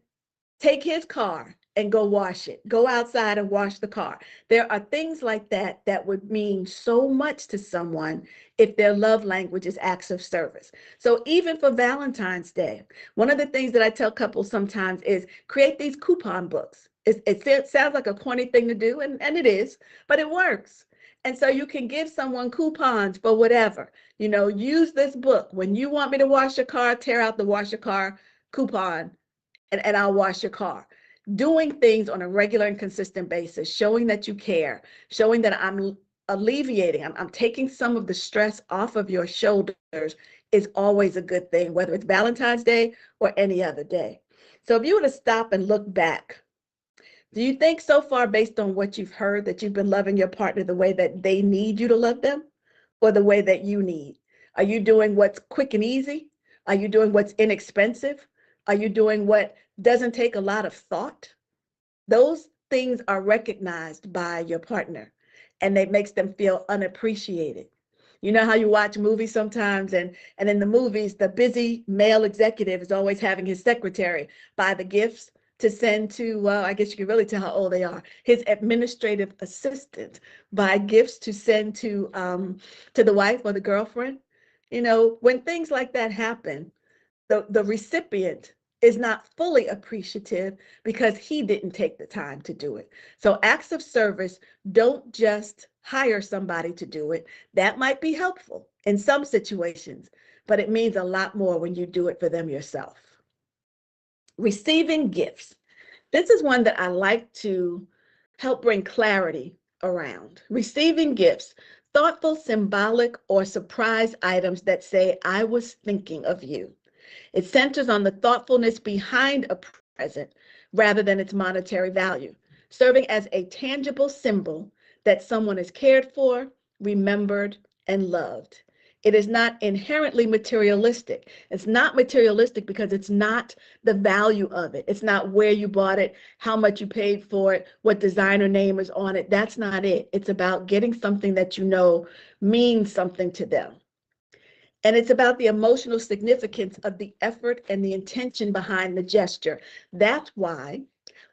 take his car and go wash it. Go outside and wash the car. There are things like that that would mean so much to someone if their love language is acts of service. So even for Valentine's Day, one of the things that I tell couples sometimes is create these coupon books. It sounds like a corny thing to do, and it is, but it works. And so you can give someone coupons for whatever. Use this book. When you want me to wash your car, tear out the wash your car coupon, and I'll wash your car. Doing things on a regular and consistent basis, showing that you care, showing that I'm alleviating, I'm taking some of the stress off of your shoulders is always a good thing, whether it's Valentine's Day or any other day. So if you were to stop and look back, do you think so far, based on what you've heard, that you've been loving your partner the way that they need you to love them, or the way that you need? Are you doing what's quick and easy? Are you doing what's inexpensive? Are you doing what doesn't take a lot of thought? Those things are recognized by your partner, and it makes them feel unappreciated. You know how you watch movies sometimes, and in the movies, the busy male executive is always having his secretary buy the gifts to send to, well, I guess you can really tell how old they are, his administrative assistant buy gifts to send to the wife or the girlfriend. You know, when things like that happen, the recipient is not fully appreciative because he didn't take the time to do it. So acts of service, don't just hire somebody to do it. That might be helpful in some situations, but it means a lot more when you do it for them yourself. Receiving gifts. This is one that I like to help bring clarity around. Receiving gifts, thoughtful, symbolic, or surprise items that say, I was thinking of you. It centers on the thoughtfulness behind a present rather than its monetary value, serving as a tangible symbol that someone is cared for, remembered, and loved. It is not inherently materialistic. It's not materialistic because it's not the value of it. It's not where you bought it, how much you paid for it, what designer name is on it. That's not it. It's about getting something that you know means something to them. And it's about the emotional significance of the effort and the intention behind the gesture. That's why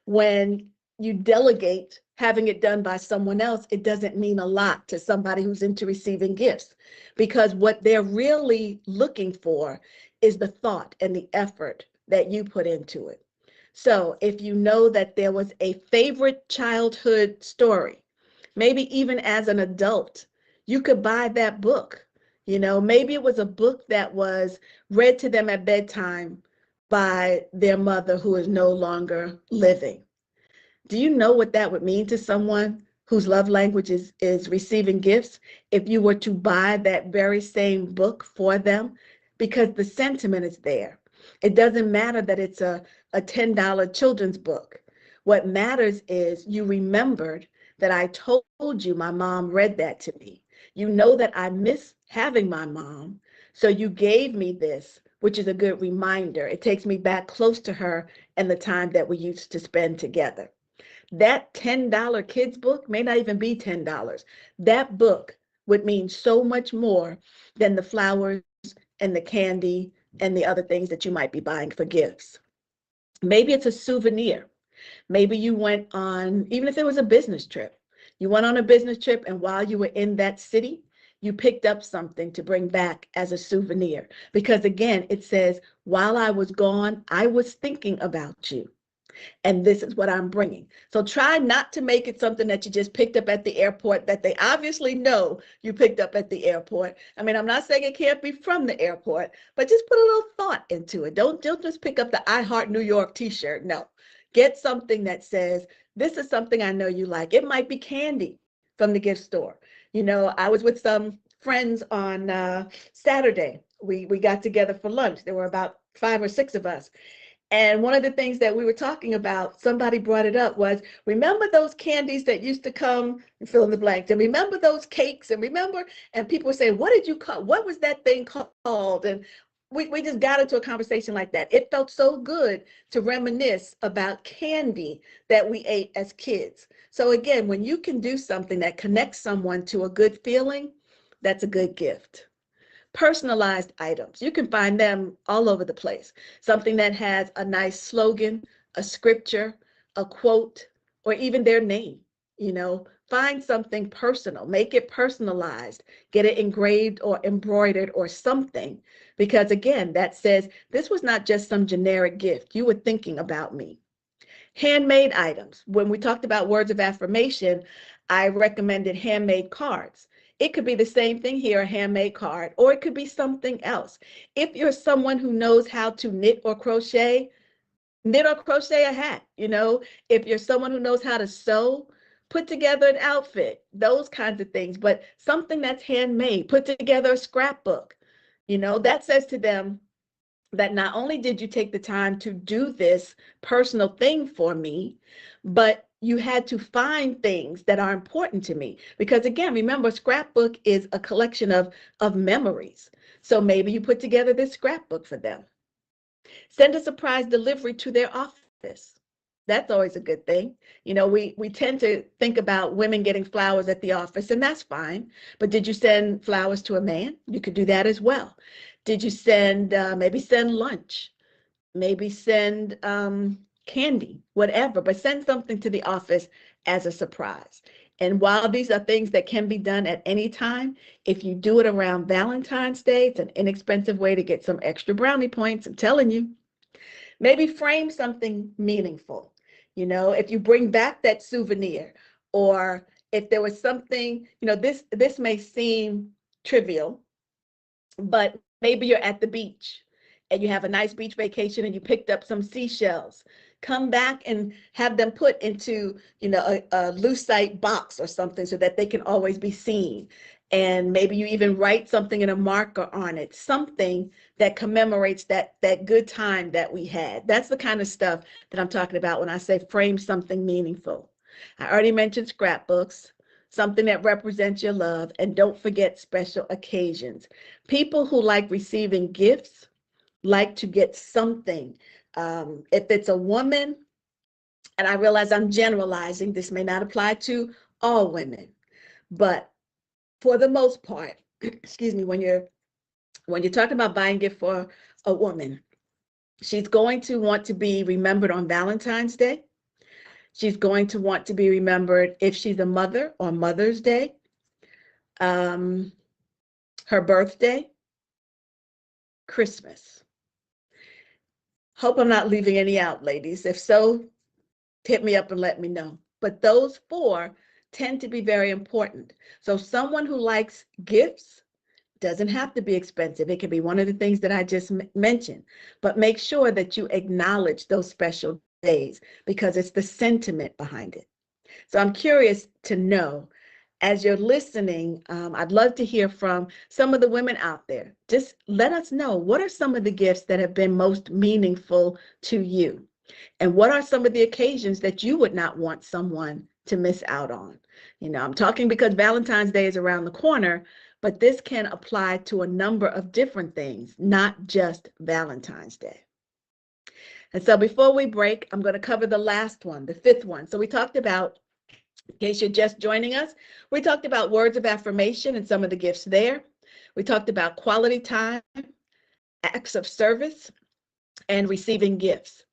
when you delegate having it done by someone else, it doesn't mean a lot to somebody who's into receiving gifts, because what they're really looking for is the thought and the effort that you put into it. So if you know that there was a favorite childhood story, maybe even as an adult, you could buy that book. You know, maybe it was a book that was read to them at bedtime by their mother who is no longer living. Do you know what that would mean to someone whose love language is receiving gifts if you were to buy that very same book for them? Because the sentiment is there. It doesn't matter that it's a $10 children's book. What matters is you remembered that I told you my mom read that to me. You know that I miss having my mom, so you gave me this, which is a good reminder. It takes me back close to her and the time that we used to spend together. That $10 kids book may not even be $10. That book would mean so much more than the flowers and the candy and the other things that you might be buying for gifts. Maybe it's a souvenir. Maybe you went on, even if it was a business trip, you went on a business trip, and while you were in that city, you picked up something to bring back as a souvenir. Because again, it says, while I was gone, I was thinking about you. And this is what I'm bringing. So try not to make it something that you just picked up at the airport that they obviously know you picked up at the airport. I mean, I'm not saying it can't be from the airport, but just put a little thought into it. Don't just pick up the I Heart New York t-shirt. No, get something that says, this is something I know you like. It might be candy from the gift store. You know, I was with some friends on Saturday. We got together for lunch. There were about 5 or 6 of us. And one of the things that we were talking about, somebody brought it up, was remember those candies that used to come and fill in the blank, and remember those cakes, and remember, and people were saying, what did you call, what was that thing called? And we just got into a conversation like that. It felt so good to reminisce about candy that we ate as kids. So again, when you can do something that connects someone to a good feeling, that's a good gift. Personalized items. You can find them all over the place. Something that has a nice slogan, a scripture, a quote, or even their name. You know, find something personal, make it personalized, get it engraved or embroidered or something. Because again, that says, this was not just some generic gift. You were thinking about me. Handmade items. When we talked about words of affirmation, I recommended handmade cards. It could be the same thing here, a handmade card, or it could be something else. If you're someone who knows how to knit or crochet a hat. You know, if you're someone who knows how to sew, put together an outfit, those kinds of things, but something that's handmade, put together a scrapbook. You know, that says to them, that not only did you take the time to do this personal thing for me, but you had to find things that are important to me. Because again, remember, scrapbook is a collection of memories. So maybe you put together this scrapbook for them. Send a surprise delivery to their office. That's always a good thing. You know, we tend to think about women getting flowers at the office, and that's fine. But did you send flowers to a man? You could do that as well. Did you send, maybe send lunch? Maybe send candy, whatever, but send something to the office as a surprise. And while these are things that can be done at any time, if you do it around Valentine's Day, it's an inexpensive way to get some extra brownie points. I'm telling you. Maybe frame something meaningful. If you bring back that souvenir, or if there was something, this may seem trivial, but maybe you're at the beach and you have a nice beach vacation and you picked up some seashells. Come back and have them put into, a lucite box or something so that they can always be seen. And maybe you even write something in a marker on it, something that commemorates that good time that we had. That's the kind of stuff that I'm talking about when I say frame something meaningful. I already mentioned scrapbooks, something that represents your love, and don't forget special occasions. People who like receiving gifts like to get something. If it's a woman, and I realize I'm generalizing, this may not apply to all women, but for the most part, excuse me, when you're talking about buying a gift for a woman, she's going to want to be remembered on Valentine's Day. She's going to want to be remembered if she's a mother on Mother's Day, her birthday, Christmas. Hope I'm not leaving any out, ladies. If so, hit me up and let me know. But those four tend to be very important. So someone who likes gifts doesn't have to be expensive. It can be one of the things that I just mentioned, but make sure that you acknowledge those special days because it's the sentiment behind it. So I'm curious to know, as you're listening, I'd love to hear from some of the women out there. Just let us know, what are some of the gifts that have been most meaningful to you? And what are some of the occasions that you would not want someone to miss out on? I'm talking because Valentine's Day is around the corner, but this can apply to a number of different things, not just Valentine's Day. And so before we break, I'm going to cover the last one, the fifth one. So we talked about, in case you're just joining us, we talked about words of affirmation and some of the gifts there. We talked about quality time, acts of service, and receiving gifts.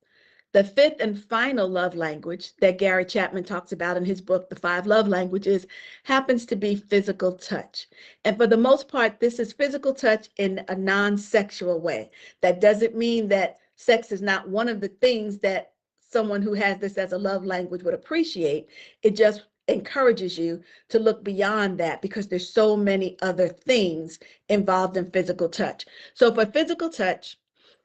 The fifth and final love language that Gary Chapman talks about in his book, The 5 Love Languages, happens to be physical touch. And for the most part, this is physical touch in a non-sexual way. That doesn't mean that sex is not one of the things that someone who has this as a love language would appreciate. It just encourages you to look beyond that because there's so many other things involved in physical touch. So for physical touch,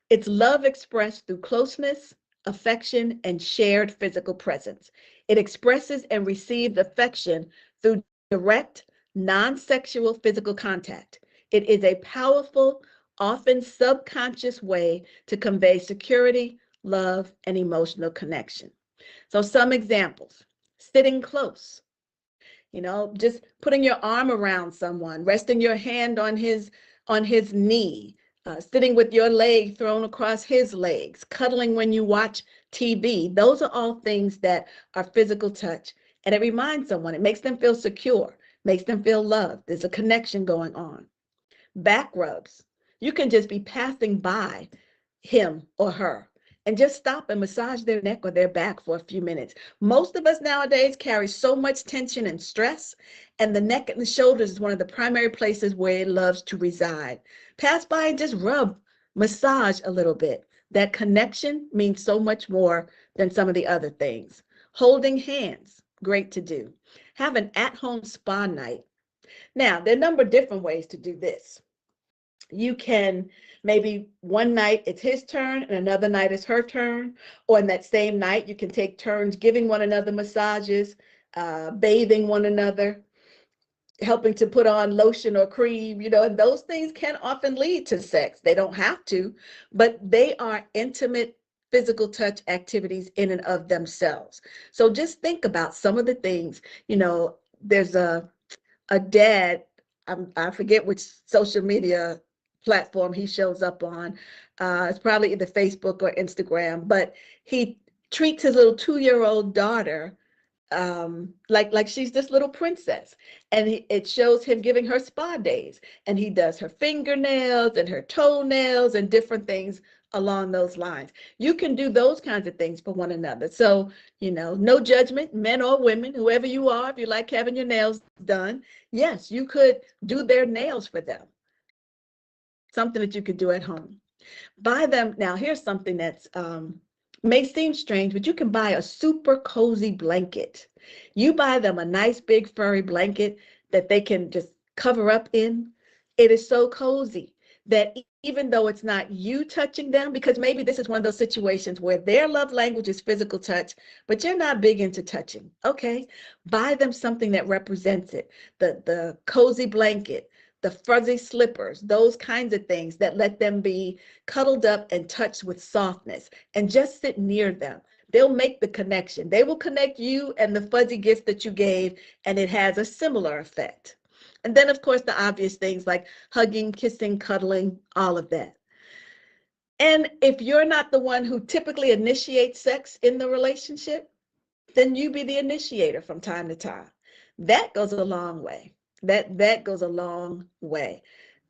it's love expressed through closeness, affection, and shared physical presence. It expresses and receives affection through direct, non-sexual physical contact. It is a powerful, often subconscious way to convey security, love, and emotional connection. So some examples: sitting close, just putting your arm around someone, resting your hand on his knee, sitting with your leg thrown across his legs, cuddling when you watch TV. Those are all things that are physical touch. And it reminds someone, it makes them feel secure, makes them feel loved. There's a connection going on. Back rubs. You can just be passing by him or her and just stop and massage their neck or their back for a few minutes. Most of us nowadays carry so much tension and stress, and the neck and the shoulders is one of the primary places where it loves to reside. Pass by and just rub, massage a little bit. That connection means so much more than some of the other things. Holding hands, great to do. Have an at-home spa night. Now, there are a number of different ways to do this. You can maybe one night it's his turn and another night it's her turn, or in that same night you can take turns giving one another massages, bathing one another, helping to put on lotion or cream, and those things can often lead to sex. They don't have to, but they are intimate physical touch activities in and of themselves. So just think about some of the things. There's a dad, I forget which social media platform he shows up on. It's probably either Facebook or Instagram, but he treats his little 2-year-old daughter like she's this little princess, and it shows him giving her spa days, and he does her fingernails and her toenails and different things along those lines. You can do those kinds of things for one another. So, no judgment, men or women, whoever you are, if you like having your nails done, yes, you could do their nails for them. Something that you could do at home. Buy them. Now, here's something that's may seem strange, but you can buy a super cozy blanket. You buy them a nice big furry blanket that they can just cover up in. It is so cozy that even though it's not you touching them, because maybe this is one of those situations where their love language is physical touch, but you're not big into touching. Okay, buy them something that represents it. The cozy blanket, the fuzzy slippers, those kinds of things that let them be cuddled up and touched with softness, and just sit near them. They'll make the connection. They will connect you and the fuzzy gift that you gave, and it has a similar effect. And then, of course, the obvious things like hugging, kissing, cuddling, all of that. And if you're not the one who typically initiates sex in the relationship, then you be the initiator from time to time. That goes a long way. That goes a long way.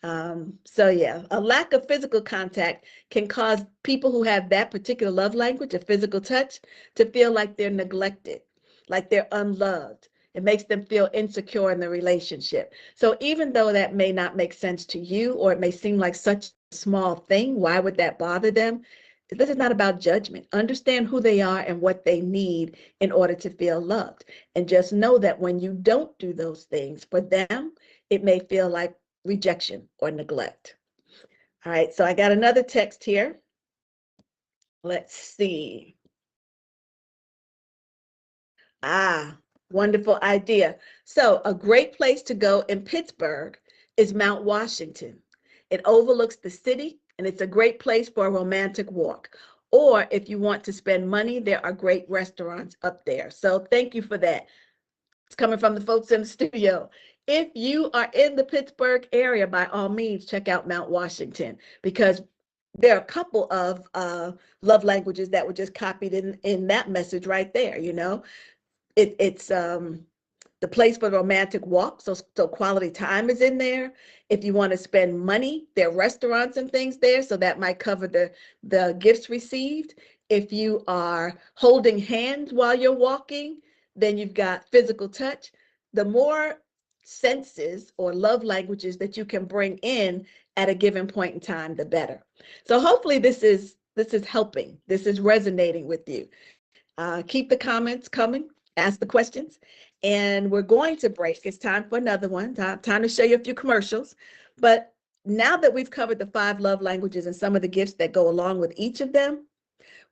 So yeah, a lack of physical contact can cause people who have that particular love language of physical touch to feel like they're neglected, like they're unloved. It makes them feel insecure in the relationship. So even though that may not make sense to you, or it may seem like such a small thing, why would that bother them? This is not about judgment. Understand who they are and what they need in order to feel loved. And just know that when you don't do those things for them, it may feel like rejection or neglect. All right, so I got another text here. Let's see. Wonderful idea. So a great place to go in Pittsburgh is Mount Washington. It overlooks the city, and it's a great place for a romantic walk. Or if you want to spend money, there are great restaurants up there. So thank you for that. It's coming from the folks in the studio. If you are in the Pittsburgh area, by all means, check out Mount Washington, because there are a couple of love languages that were just copied in that message right there. It's the place for romantic walk, so quality time is in there. If you want to spend money, there are restaurants and things there, so that might cover the gifts received. If you are holding hands while you're walking, then you've got physical touch. The more senses or love languages that you can bring in at a given point in time, the better. So hopefully this is helping. This is resonating with you. Keep the comments coming. Ask the questions. And we're going to break. It's time for another one. Time to show you a few commercials. But now that we've covered the 5 love languages and some of the gifts that go along with each of them,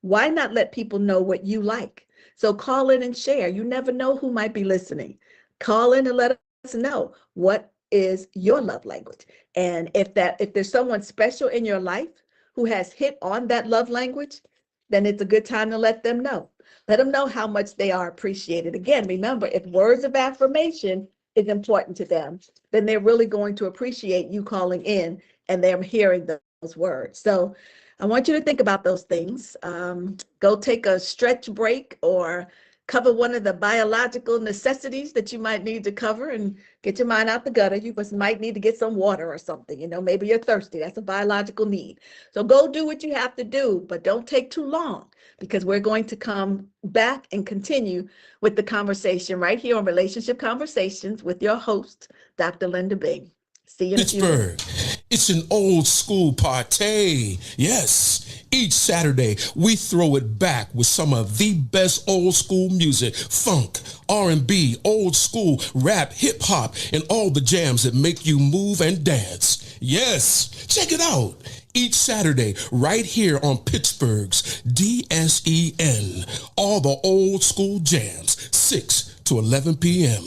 why not let people know what you like? So call in and share. You never know who might be listening. Call in and let us know what is your love language. And if there's someone special in your life who has hit on that love language, then it's a good time to let them know. Let them know how much they are appreciated. Again, remember, if words of affirmation is important to them, then they're really going to appreciate you calling in and they're hearing those words. So I want you to think about those things. Go take a stretch break or cover one of the biological necessities that you might need to cover and get your mind out the gutter. You might need to get some water or something. Maybe you're thirsty. That's a biological need. So go do what you have to do, but don't take too long, because we're going to come back and continue with the conversation right here on Relationship Conversations with your host, Dr. Linda Bing. See you in a few minutes. Pittsburgh, it's an old school party. Yes, each Saturday we throw it back with some of the best old school music, funk, R&B, old school, rap, hip hop, and all the jams that make you move and dance. Yes, check it out. Each Saturday, right here on Pittsburgh's DSEN. All the old school jams, 6 to 11 p.m.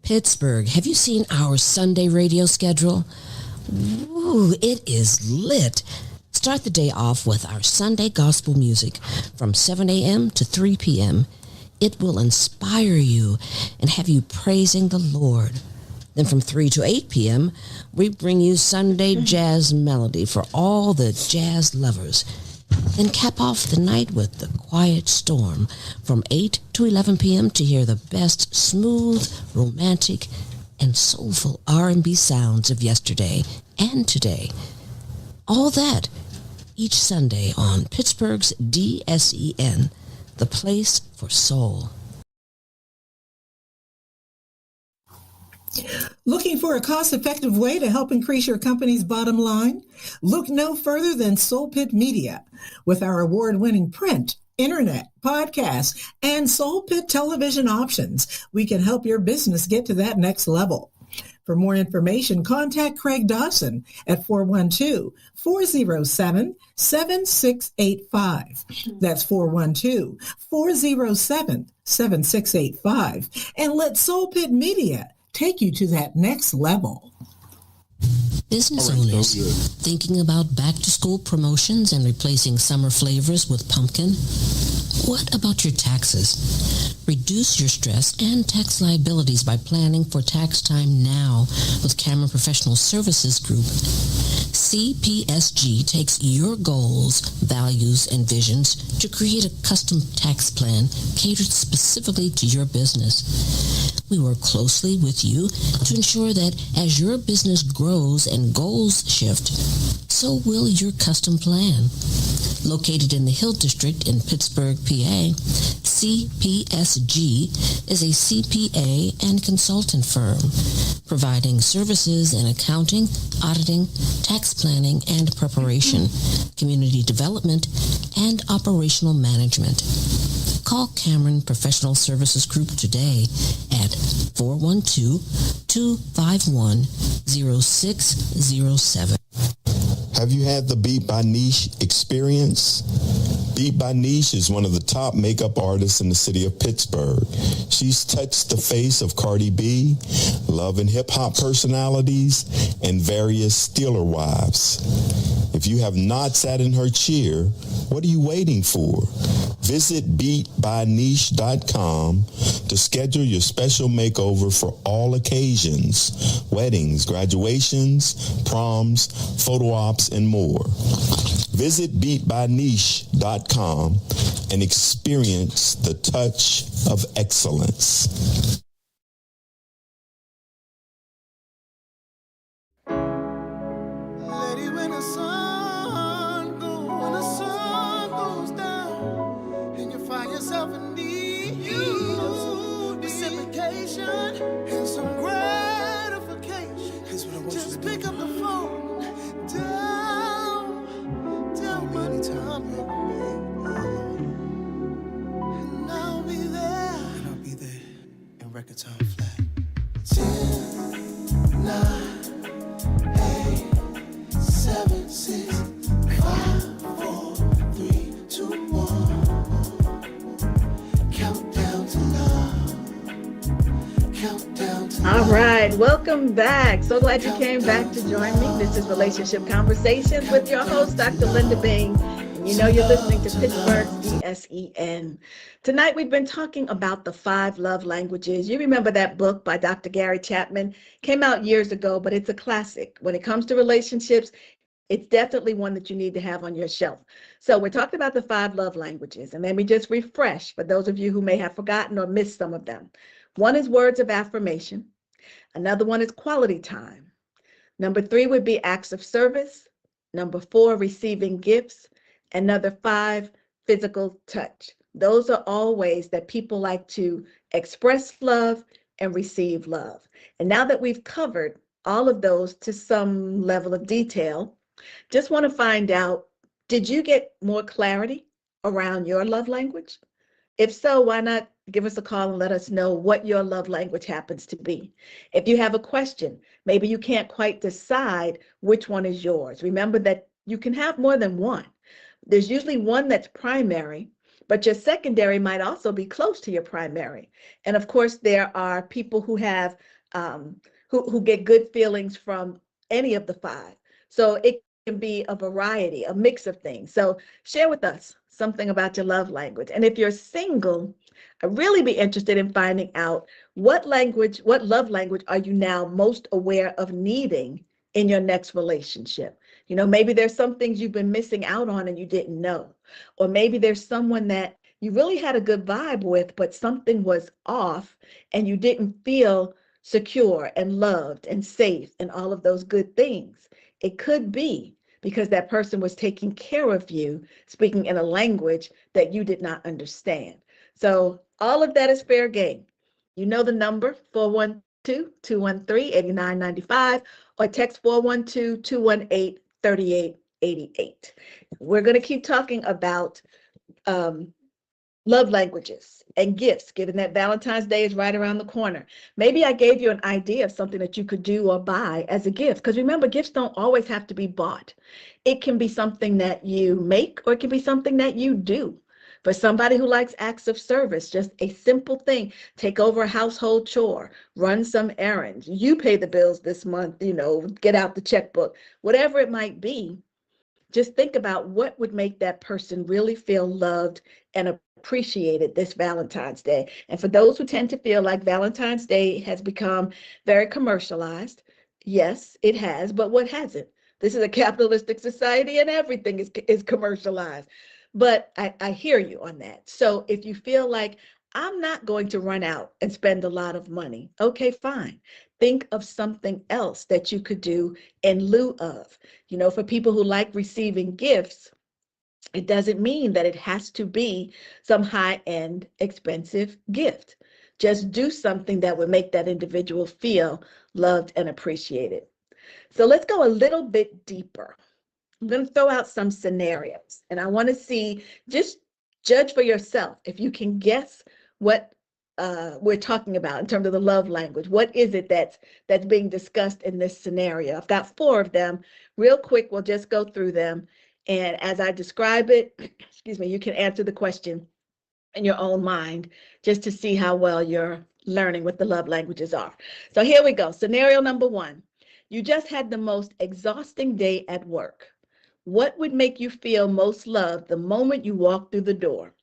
Pittsburgh, have you seen our Sunday radio schedule? Ooh, it is lit. Start the day off with our Sunday gospel music from 7 a.m. to 3 p.m. It will inspire you and have you praising the Lord. Then from 3 to 8 p.m., we bring you Sunday jazz melody for all the jazz lovers. Then cap off the night with the Quiet Storm from 8 to 11 p.m. to hear the best smooth, romantic, and soulful R&B sounds of yesterday and today. All that each Sunday on Pittsburgh's DSEN, the place for soul. Looking for a cost-effective way to help increase your company's bottom line? Look no further than Soul Pit Media. With our award-winning print, internet, podcast, and Soul Pit television options, we can help your business get to that next level. For more information, contact Craig Dawson at 412-407-7685. That's 412-407-7685. And let Soul Pit Media take you to that next level. Business owners thinking about back-to-school promotions and replacing summer flavors with pumpkin? What about your taxes? Reduce your stress and tax liabilities by planning for tax time now with Cameron Professional Services Group. CPSG takes your goals, values, and visions to create a custom tax plan catered specifically to your business. We work closely with you to ensure that as your business grows and goals shift, so will your custom plan. Located in the Hill District in Pittsburgh, PA, CPSG is a CPA and consultant firm, providing services in accounting, auditing, tax planning and preparation, community development, and operational management. Call Cameron Professional Services Group today at 412-251-0607. Have you had the Beat by Niche experience? Beat by Niche is one of the top makeup artists in the city of Pittsburgh. She's touched the face of Cardi B, Love and Hip Hop personalities, and various Steeler wives. If you have not sat in her chair, what are you waiting for? Visit beatbyniche.com to schedule your special makeover for all occasions: weddings, graduations, proms, photo ops, and more. Visit beatbyniche.com and experience the touch of excellence. Lady, when the sun goes down, and you find yourself in need of reciprocation and some gratification, just pick up the phone. Tell me the time, and I'll be there in record time flat. 10, 9, 8, 7, 6, 5, 4, 3, 2, 1. Countdown to love. Countdown to All love. right, welcome back. So glad you came back to join me. This is Relationship Conversations with your host, Dr. Linda Bing. And you know you're listening to Pittsburgh DSEN. Tonight we've been talking about the 5 love languages. You remember that book by Dr. Gary Chapman? Came out years ago, but it's a classic. When it comes to relationships, it's definitely one that you need to have on your shelf. So we're talking about the 5 love languages. And let me just refresh for those of you who may have forgotten or missed some of them. One is words of affirmation. Another one is quality time. Number 3 would be acts of service. Number 4, receiving gifts. And number 5, physical touch. Those are all ways that people like to express love and receive love. And now that we've covered all of those to some level of detail, just want to find out, did you get more clarity around your love language? If so, why not give us a call and let us know what your love language happens to be. If you have a question, maybe you can't quite decide which one is yours. Remember that you can have more than one. There's usually one that's primary, but your secondary might also be close to your primary. And of course, there are people who have who get good feelings from any of the 5. So it can be a variety, a mix of things. So share with us something about your love language. And if you're single, I'd really be interested in finding out what love language are you now most aware of needing in your next relationship? You know, maybe there's some things you've been missing out on and you didn't know. Or maybe there's someone that you really had a good vibe with, but something was off and you didn't feel secure and loved and safe and all of those good things. It could be because that person was taking care of you, speaking in a language that you did not understand. So all of that is fair game. You know the number, 412-213-8995, or text 412-218-3888. We're going to keep talking about love languages and gifts, given that Valentine's Day is right around the corner. Maybe I gave you an idea of something that you could do or buy as a gift. Because remember, gifts don't always have to be bought. It can be something that you make, or it can be something that you do. For somebody who likes acts of service, just a simple thing, take over a household chore, run some errands, you pay the bills this month, get out the checkbook, whatever it might be. Just think about what would make that person really feel loved and appreciated this Valentine's Day. And for those who tend to feel like Valentine's Day has become very commercialized, yes, it has, but what hasn't? This is a capitalistic society and everything is commercialized. But I hear you on that. So if you feel like I'm not going to run out and spend a lot of money, okay, fine. Think of something else that you could do in lieu of. For people who like receiving gifts, it doesn't mean that it has to be some high-end, expensive gift. Just do something that would make that individual feel loved and appreciated. So let's go a little bit deeper. I'm going to throw out some scenarios, and I want to see, just judge for yourself if you can guess what we're talking about in terms of the love language. What is it that's being discussed in this scenario? I've got 4 of them. Real quick, we'll just go through them. And as I describe it, excuse me, you can answer the question in your own mind just to see how well you're learning what the love languages are. So here we go. Scenario number 1. You just had the most exhausting day at work. What would make you feel most loved the moment you walk through the door?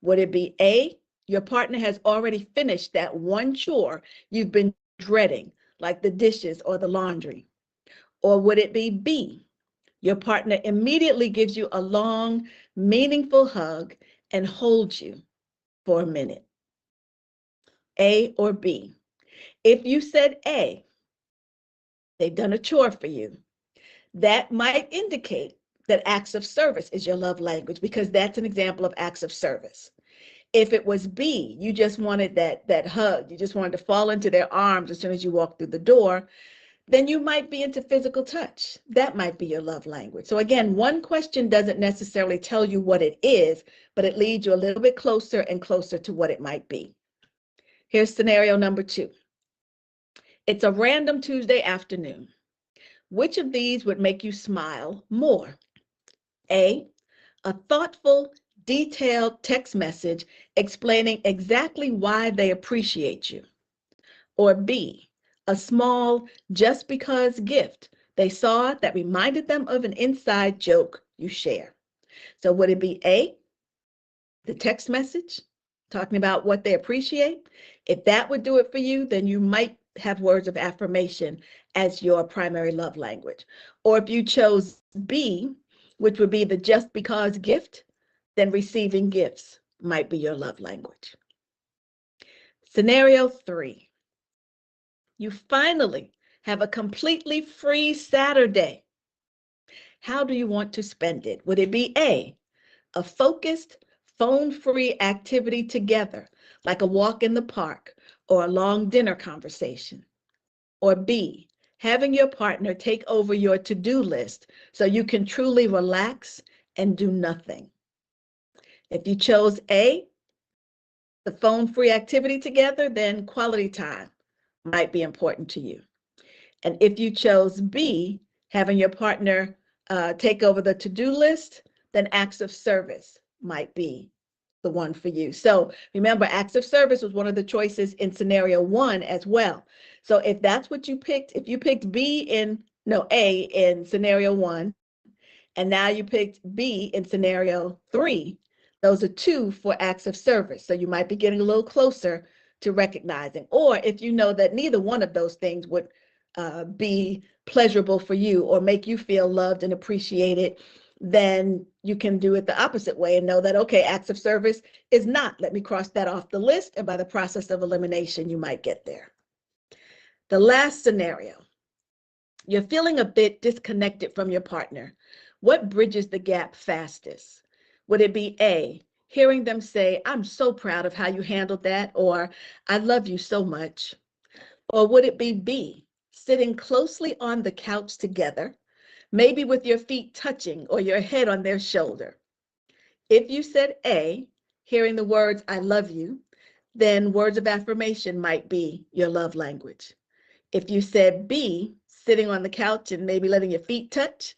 Would it be A, your partner has already finished that one chore you've been dreading, like the dishes or the laundry? Or would it be B, your partner immediately gives you a long, meaningful hug and holds you for a minute? A or B? If you said A, they've done a chore for you. That might indicate that acts of service is your love language, because that's an example of acts of service. If it was B, you just wanted that hug, you just wanted to fall into their arms as soon as you walk through the door, then you might be into physical touch. That might be your love language. So again, one question doesn't necessarily tell you what it is, but it leads you a little bit closer and closer to what it might be. Here's scenario number 2. It's a random Tuesday afternoon. Which of these would make you smile more? A, a thoughtful, detailed text message explaining exactly why they appreciate you. Or B, a small just because gift they saw that reminded them of an inside joke you share. So would it be A, the text message talking about what they appreciate? If that would do it for you, then you might have words of affirmation as your primary love language. Or if you chose B, which would be the just because gift, then receiving gifts might be your love language. Scenario 3. You finally have a completely free Saturday. How do you want to spend it? Would it be A, a focused, phone-free activity together, like a walk in the park or a long dinner conversation? Or B, having your partner take over your to-do list so you can truly relax and do nothing? If you chose A, the phone-free activity together, then quality time might be important to you. And if you chose B, having your partner take over the to-do list, then acts of service might be the one for you. So remember, acts of service was one of the choices in scenario 1 as well. So if that's what you picked, if you picked A in scenario 1, and now you picked B in scenario 3, those are 2 for acts of service. So you might be getting a little closer to recognizing. Or if you know that neither one of those things would be pleasurable for you or make you feel loved and appreciated, then you can do it the opposite way and know that, okay, acts of service is not. Let me cross that off the list. And by the process of elimination, you might get there. The last scenario, You're feeling a bit disconnected from your partner. What bridges the gap fastest? Would it be A, hearing them say, I'm so proud of how you handled that, or I love you so much? Or would it be B, sitting closely on the couch together, maybe with your feet touching or your head on their shoulder? If you said A, hearing the words, I love you, then words of affirmation might be your love language. If you said B, sitting on the couch and maybe letting your feet touch,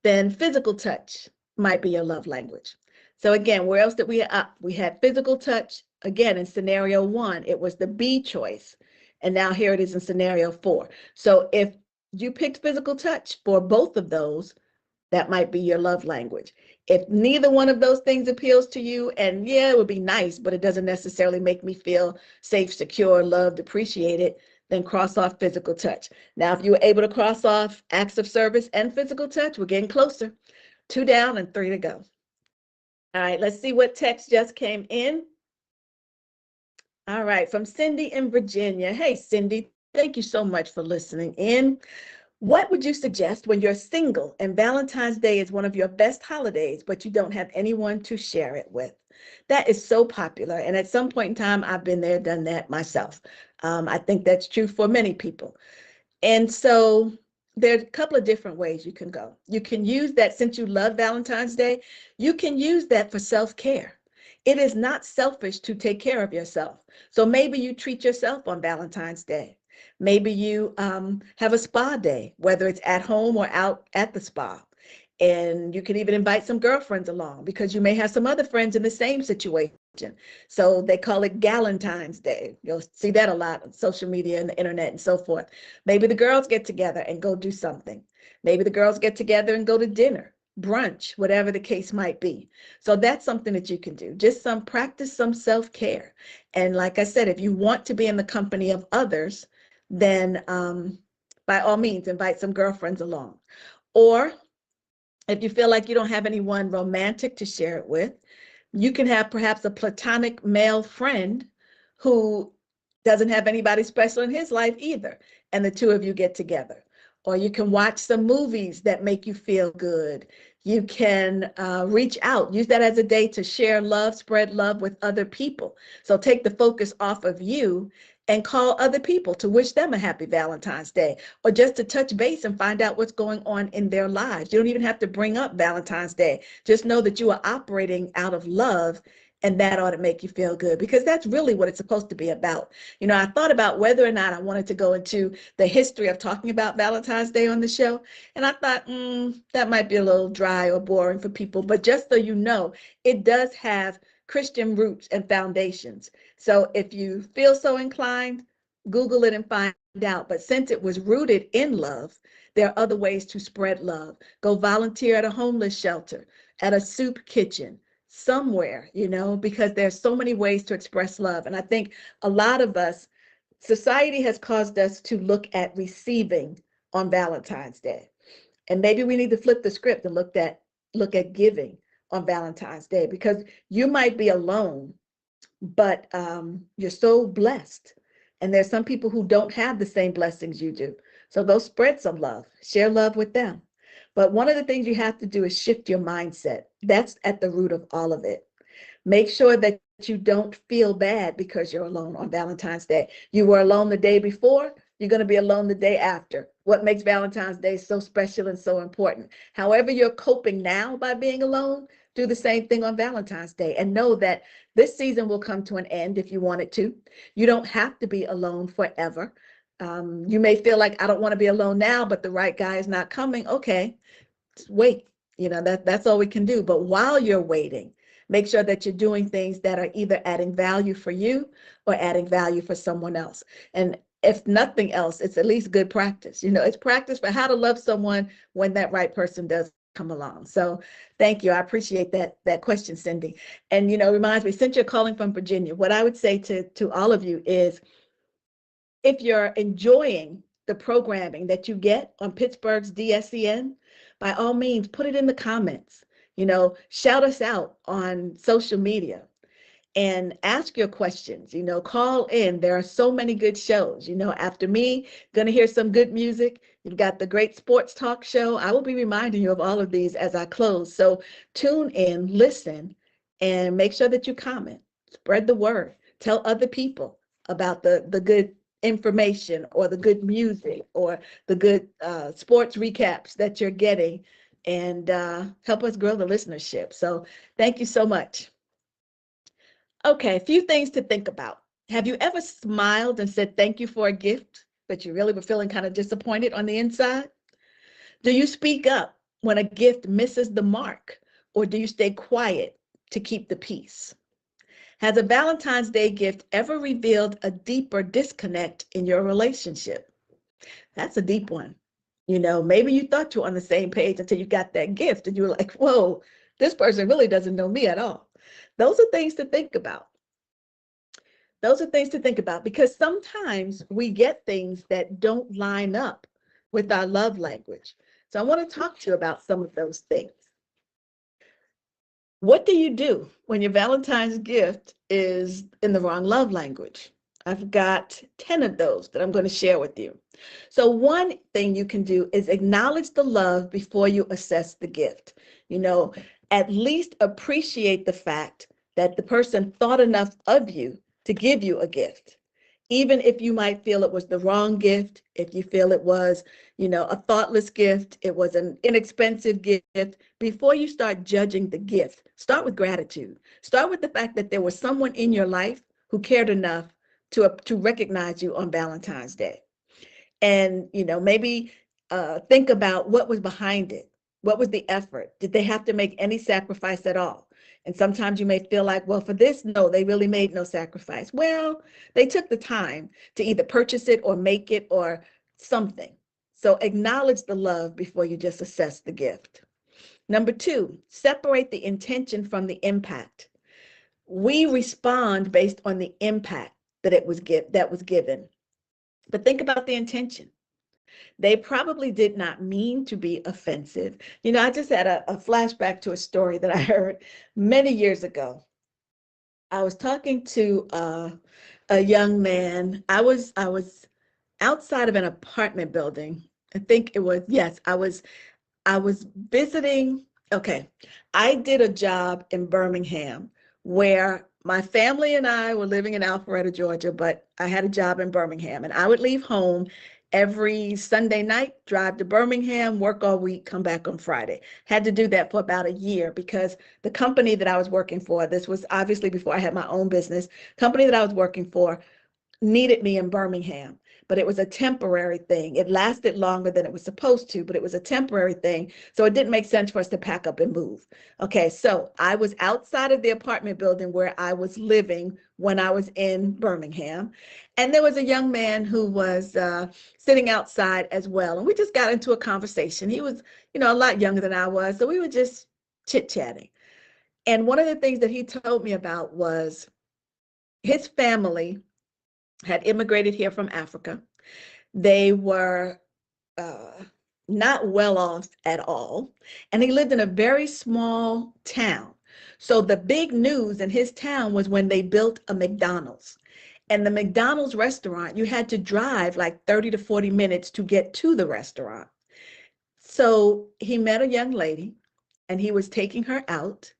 then physical touch might be your love language. So again, where else did we up? We had physical touch. Again, in scenario 1, it was the B choice. And now here it is in scenario 4. So if you picked physical touch for both of those, that might be your love language. If neither one of those things appeals to you, and yeah, it would be nice, but it doesn't necessarily make me feel safe, secure, loved, appreciated, then cross off physical touch. Now, if you were able to cross off acts of service and physical touch, we're getting closer. 2 down and 3 to go. All right, let's see what text just came in. All right, from Cindy in Virginia. Hey, Cindy, thank you so much for listening in. What would you suggest when you're single and Valentine's Day is one of your best holidays, but you don't have anyone to share it with? That is so popular. And at some point in time, I've been there, done that myself. I think that's true for many people. And so there's a couple of different ways you can go. You can use that, since you love Valentine's Day, you can use that for self-care. It is not selfish to take care of yourself. So maybe you treat yourself on Valentine's Day. Maybe you have a spa day, whether it's at home or out at the spa. And you can even invite some girlfriends along, because you may have some other friends in the same situation. So they call it Galentine's Day. You'll see that a lot on social media and the internet and so forth. Maybe the girls get together and go do something. Maybe the girls get together and go to dinner, brunch, whatever the case might be. So that's something that you can do. Just practice some self-care. And like I said, if you want to be in the company of others, then by all means, invite some girlfriends along. Or if you feel like you don't have anyone romantic to share it with, you can have perhaps a platonic male friend who doesn't have anybody special in his life either, and the two of you get together. Or you can watch some movies that make you feel good. You can reach out, use that as a day to share love, spread love with other people. So take the focus off of you and call other people to wish them a happy Valentine's Day, or just to touch base and find out what's going on in their lives. You don't even have to bring up Valentine's Day. Just know that you are operating out of love, and that ought to make you feel good, because that's really what it's supposed to be about. You know, I thought about whether or not I wanted to go into the history of talking about Valentine's Day on the show, and I thought, that might be a little dry or boring for people, but just so you know, it does have Christian roots and foundations. So if you feel so inclined, Google it and find out. But since it was rooted in love, there are other ways to spread love. Go volunteer at a homeless shelter, at a soup kitchen, somewhere, because there's so many ways to express love. And I think a lot of us, society has caused us to look at receiving on Valentine's Day. And maybe we need to flip the script and look at giving on Valentine's Day, because you might be alone, but you're so blessed. And there's some people who don't have the same blessings you do. So go spread some love, share love with them. But one of the things you have to do is shift your mindset. That's at the root of all of it. Make sure that you don't feel bad because you're alone on Valentine's Day. You were alone the day before, you're going to be alone the day after. What makes Valentine's Day so special and so important? However you're coping now by being alone, do the same thing on Valentine's Day, and know that this season will come to an end if you want it to. You don't have to be alone forever. You may feel like, I don't want to be alone now, but the right guy is not coming. Okay, just wait. That's all we can do. But while you're waiting, make sure that you're doing things that are either adding value for you or adding value for someone else. And if nothing else, it's at least good practice. It's practice for how to love someone when that right person does come along. So thank you. I appreciate that question, Cindy. And, reminds me, since you're calling from Virginia, what I would say to all of you is, if you're enjoying the programming that you get on Pittsburgh's DSCN, by all means, put it in the comments. Shout us out on social media and ask your questions. Call in. There are so many good shows. After me, going to hear some good music. You've got the great sports talk show. I will be reminding you of all of these as I close. So tune in, listen, and make sure that you comment. Spread the word. Tell other people about the good information or the good music or the good sports recaps that you're getting, and help us grow the listenership. So thank you so much. Okay, a few things to think about. Have you ever smiled and said thank you for a gift, but you really were feeling kind of disappointed on the inside? Do you speak up when a gift misses the mark, or do you stay quiet to keep the peace? Has a Valentine's Day gift ever revealed a deeper disconnect in your relationship? That's a deep one. Maybe you thought you were on the same page until you got that gift and you were like, whoa, this person really doesn't know me at all. Those are things to think about. Those are things to think about, because sometimes we get things that don't line up with our love language. So I want to talk to you about some of those things. What do you do when your Valentine's gift is in the wrong love language? I've got 10 of those that I'm going to share with you. So one thing you can do is acknowledge the love before you assess the gift. At least appreciate the fact that the person thought enough of you to give you a gift. Even if you might feel it was the wrong gift, if you feel it was, a thoughtless gift, it was an inexpensive gift, before you start judging the gift, start with gratitude. Start with the fact that there was someone in your life who cared enough to recognize you on Valentine's Day. And, maybe think about what was behind it. What was the effort? Did they have to make any sacrifice at all? And sometimes you may feel like, well, for this, no, they really made no sacrifice. Well, they took the time to either purchase it or make it or something. So acknowledge the love before you just assess the gift. Number 2, separate the intention from the impact. We respond based on the impact that was given. But think about the intention. They probably did not mean to be offensive. I just had a flashback to a story that I heard many years ago. I was talking to a young man. I was outside of an apartment building. I think it was, yes, I was visiting. Okay, I did a job in Birmingham where my family and I were living in Alpharetta, Georgia, but I had a job in Birmingham, and I would leave home every Sunday night, drive to Birmingham, work all week, come back on Friday. Had to do that for about a year because the company that I was working for, this was obviously before I had my own business, company that I was working for needed me in Birmingham, but it was a temporary thing. It lasted longer than it was supposed to, but it was a temporary thing. So it didn't make sense for us to pack up and move. Okay, so I was outside of the apartment building where I was living when I was in Birmingham. And there was a young man who was sitting outside as well. And we just got into a conversation. He was, a lot younger than I was. So we were just chit-chatting. And one of the things that he told me about was his family had immigrated here from Africa. They were not well off at all. And he lived in a very small town. So the big news in his town was when they built a McDonald's. And the McDonald's restaurant, you had to drive like 30 to 40 minutes to get to the restaurant. So he met a young lady and he was taking her out.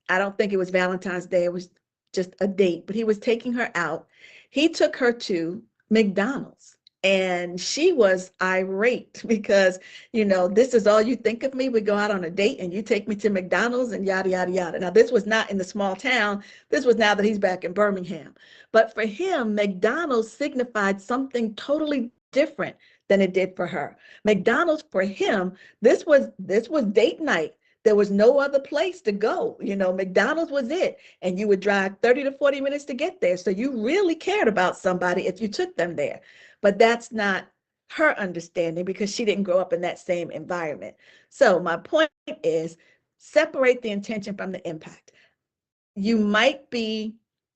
I don't think it was Valentine's Day. It was just a date, but he was taking her out. He took her to McDonald's and she was irate because, this is all you think of me. We go out on a date and you take me to McDonald's and yada, yada, yada. Now, this was not in the small town. This was now that he's back in Birmingham. But for him, McDonald's signified something totally different than it did for her. McDonald's for him, this was date night. There was no other place to go. McDonald's was it. And you would drive 30 to 40 minutes to get there. So you really cared about somebody if you took them there. But that's not her understanding because she didn't grow up in that same environment. So my point is separate the intention from the impact. You might be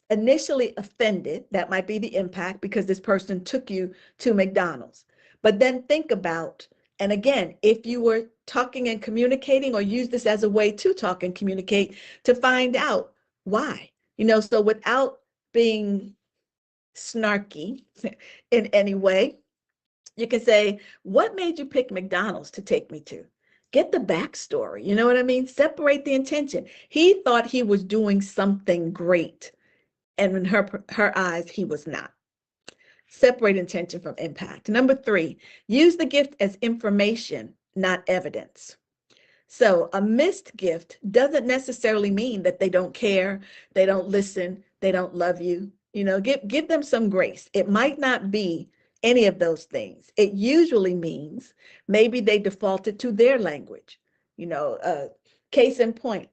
initially offended. That might be the impact because this person took you to McDonald's. But then think about, and again, if you were talking and communicating, or use this as a way to talk and communicate to find out why, so without being snarky in any way, You can say, what made you pick McDonald's to take me to? Get the backstory. You know what I mean? Separate the intention. He thought he was doing something great, and in her eyes, he was not. Separate intention from impact. Number 3, use the gift as information, not evidence. So a missed gift doesn't necessarily mean that they don't care, they don't listen, they don't love you. You know, give them some grace. It might not be any of those things. It usually means maybe they defaulted to their language. You know, case in point,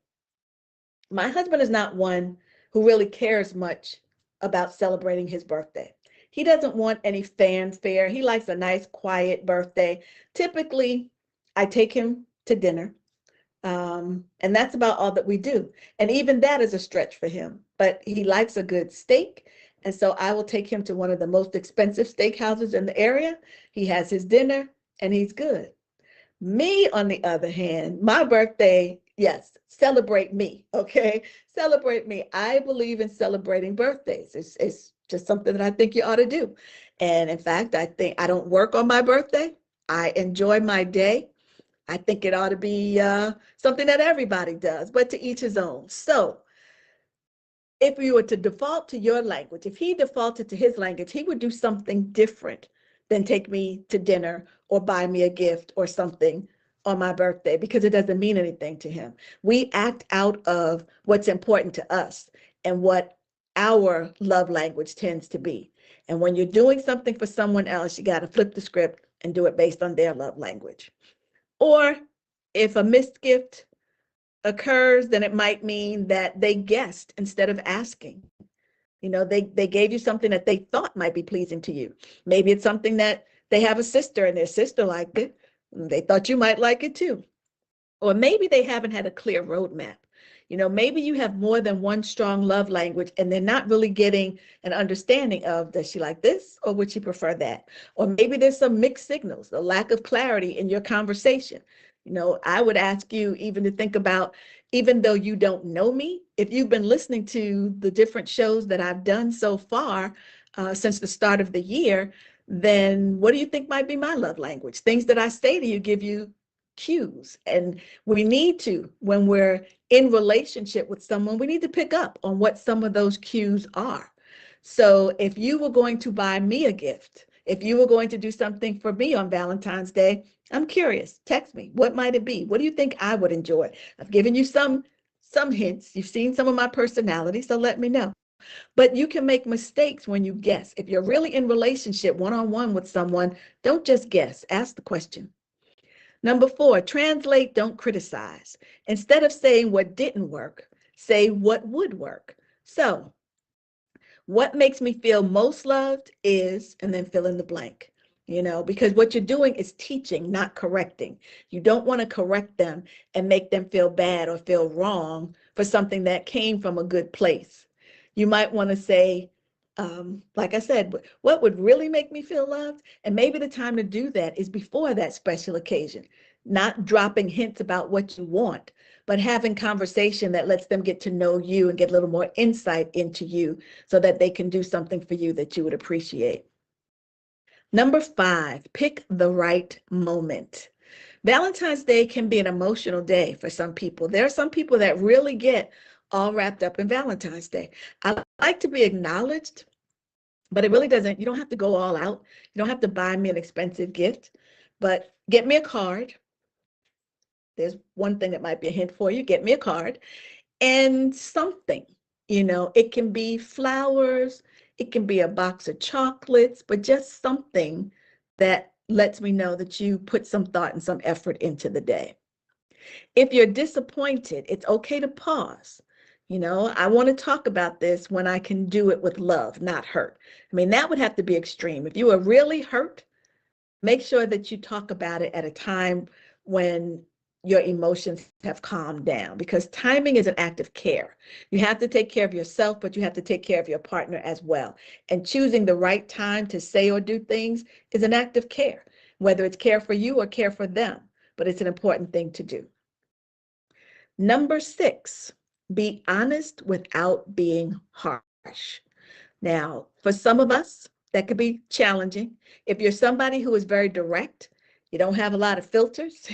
my husband is not one who really cares much about celebrating his birthday. He doesn't want any fanfare. He likes a nice, quiet birthday. Typically, I take him to dinner. And that's about all that we do. And even that is a stretch for him. But he likes a good steak. And so I will take him to one of the most expensive steakhouses in the area. He has his dinner and he's good. Me, on the other hand, my birthday, yes, celebrate me, okay? Celebrate me. I believe in celebrating birthdays. It's just something that I think you ought to do. And in fact, I think I don't work on my birthday. I enjoy my day. I think it ought to be something that everybody does, but to each his own. So if you were to default to your language, if he defaulted to his language, he would do something different than take me to dinner or buy me a gift or something on my birthday, because it doesn't mean anything to him. We act out of what's important to us and what our love language tends to be. And when you're doing something for someone else, you got to flip the script and do it based on their love language. Or if a missed gift occurs, then it might mean that they guessed instead of asking. You know, they gave you something that they thought might be pleasing to you. Maybe it's something that they have a sister and their sister liked it. They thought you might like it too. Or maybe they haven't had a clear roadmap. You know, maybe you have more than one strong love language and they're not really getting an understanding of, does she like this or would she prefer that? Or maybe there's some mixed signals, a lack of clarity in your conversation. You know, I would ask you even to think about, even though you don't know me, if you've been listening to the different shows that I've done so far since the start of the year, then what do you think might be my love language? Things that I say to you give you cues. And we need to, when we're in relationship with someone, we need to pick up on what some of those cues are. So if you were going to buy me a gift, if you were going to do something for me on Valentine's Day, I'm curious. Text me. What might it be? What do you think I would enjoy? I've given you some hints. You've seen some of my personality, so let me know. But you can make mistakes when you guess. If you're really in relationship one-on-one with someone, don't just guess. Ask the question. Number 4, translate, don't criticize. Instead of saying what didn't work, say what would work. So, what makes me feel most loved is, and then fill in the blank, you know, because what you're doing is teaching, not correcting. You don't want to correct them and make them feel bad or feel wrong for something that came from a good place. You might want to say, like I said, what would really make me feel loved? And maybe the time to do that is before that special occasion, not dropping hints about what you want, but having conversation that lets them get to know you and get a little more insight into you so that they can do something for you that you would appreciate. Number 5, pick the right moment. Valentine's Day can be an emotional day for some people. There are some people that really get all wrapped up in Valentine's Day. I like to be acknowledged, but it really doesn't, you don't have to go all out. You don't have to buy me an expensive gift, but get me a card. There's one thing that might be a hint for you. Get me a card and something, you know, it can be flowers, it can be a box of chocolates, but just something that lets me know that you put some thought and some effort into the day. If you're disappointed, it's okay to pause. You know, I want to talk about this when I can do it with love, not hurt. I mean, that would have to be extreme. If you are really hurt, make sure that you talk about it at a time when your emotions have calmed down, because timing is an act of care. You have to take care of yourself, but you have to take care of your partner as well. And choosing the right time to say or do things is an act of care, whether it's care for you or care for them, but it's an important thing to do. Number 6, be honest without being harsh. Now, for some of us, that could be challenging. If you're somebody who is very direct, you don't have a lot of filters,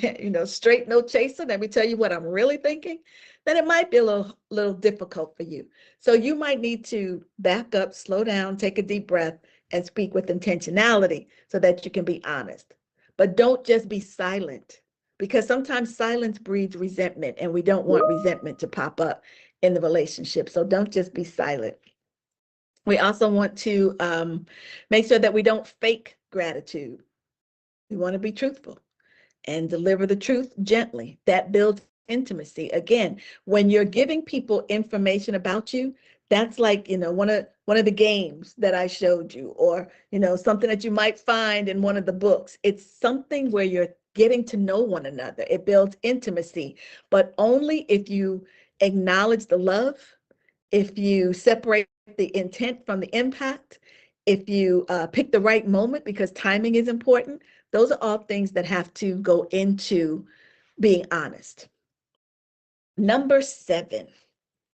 straight no chaser, let me tell you what I'm really thinking, then it might be a little difficult for you. So you might need to back up, slow down, take a deep breath, and speak with intentionality so that you can be honest. But don't just be silent, because sometimes silence breeds resentment, and we don't want resentment to pop up in the relationship. So don't just be silent. We also want to make sure that we don't fake gratitude. We want to be truthful and deliver the truth gently. That builds intimacy. Again, when you're giving people information about you, that's like, one of the games that I showed you, or, something that you might find in one of the books. It's something where you're getting to know one another. It builds intimacy, but only if you acknowledge the love, if you separate the intent from the impact, if you pick the right moment, because timing is important. Those are all things that have to go into being honest. Number 7,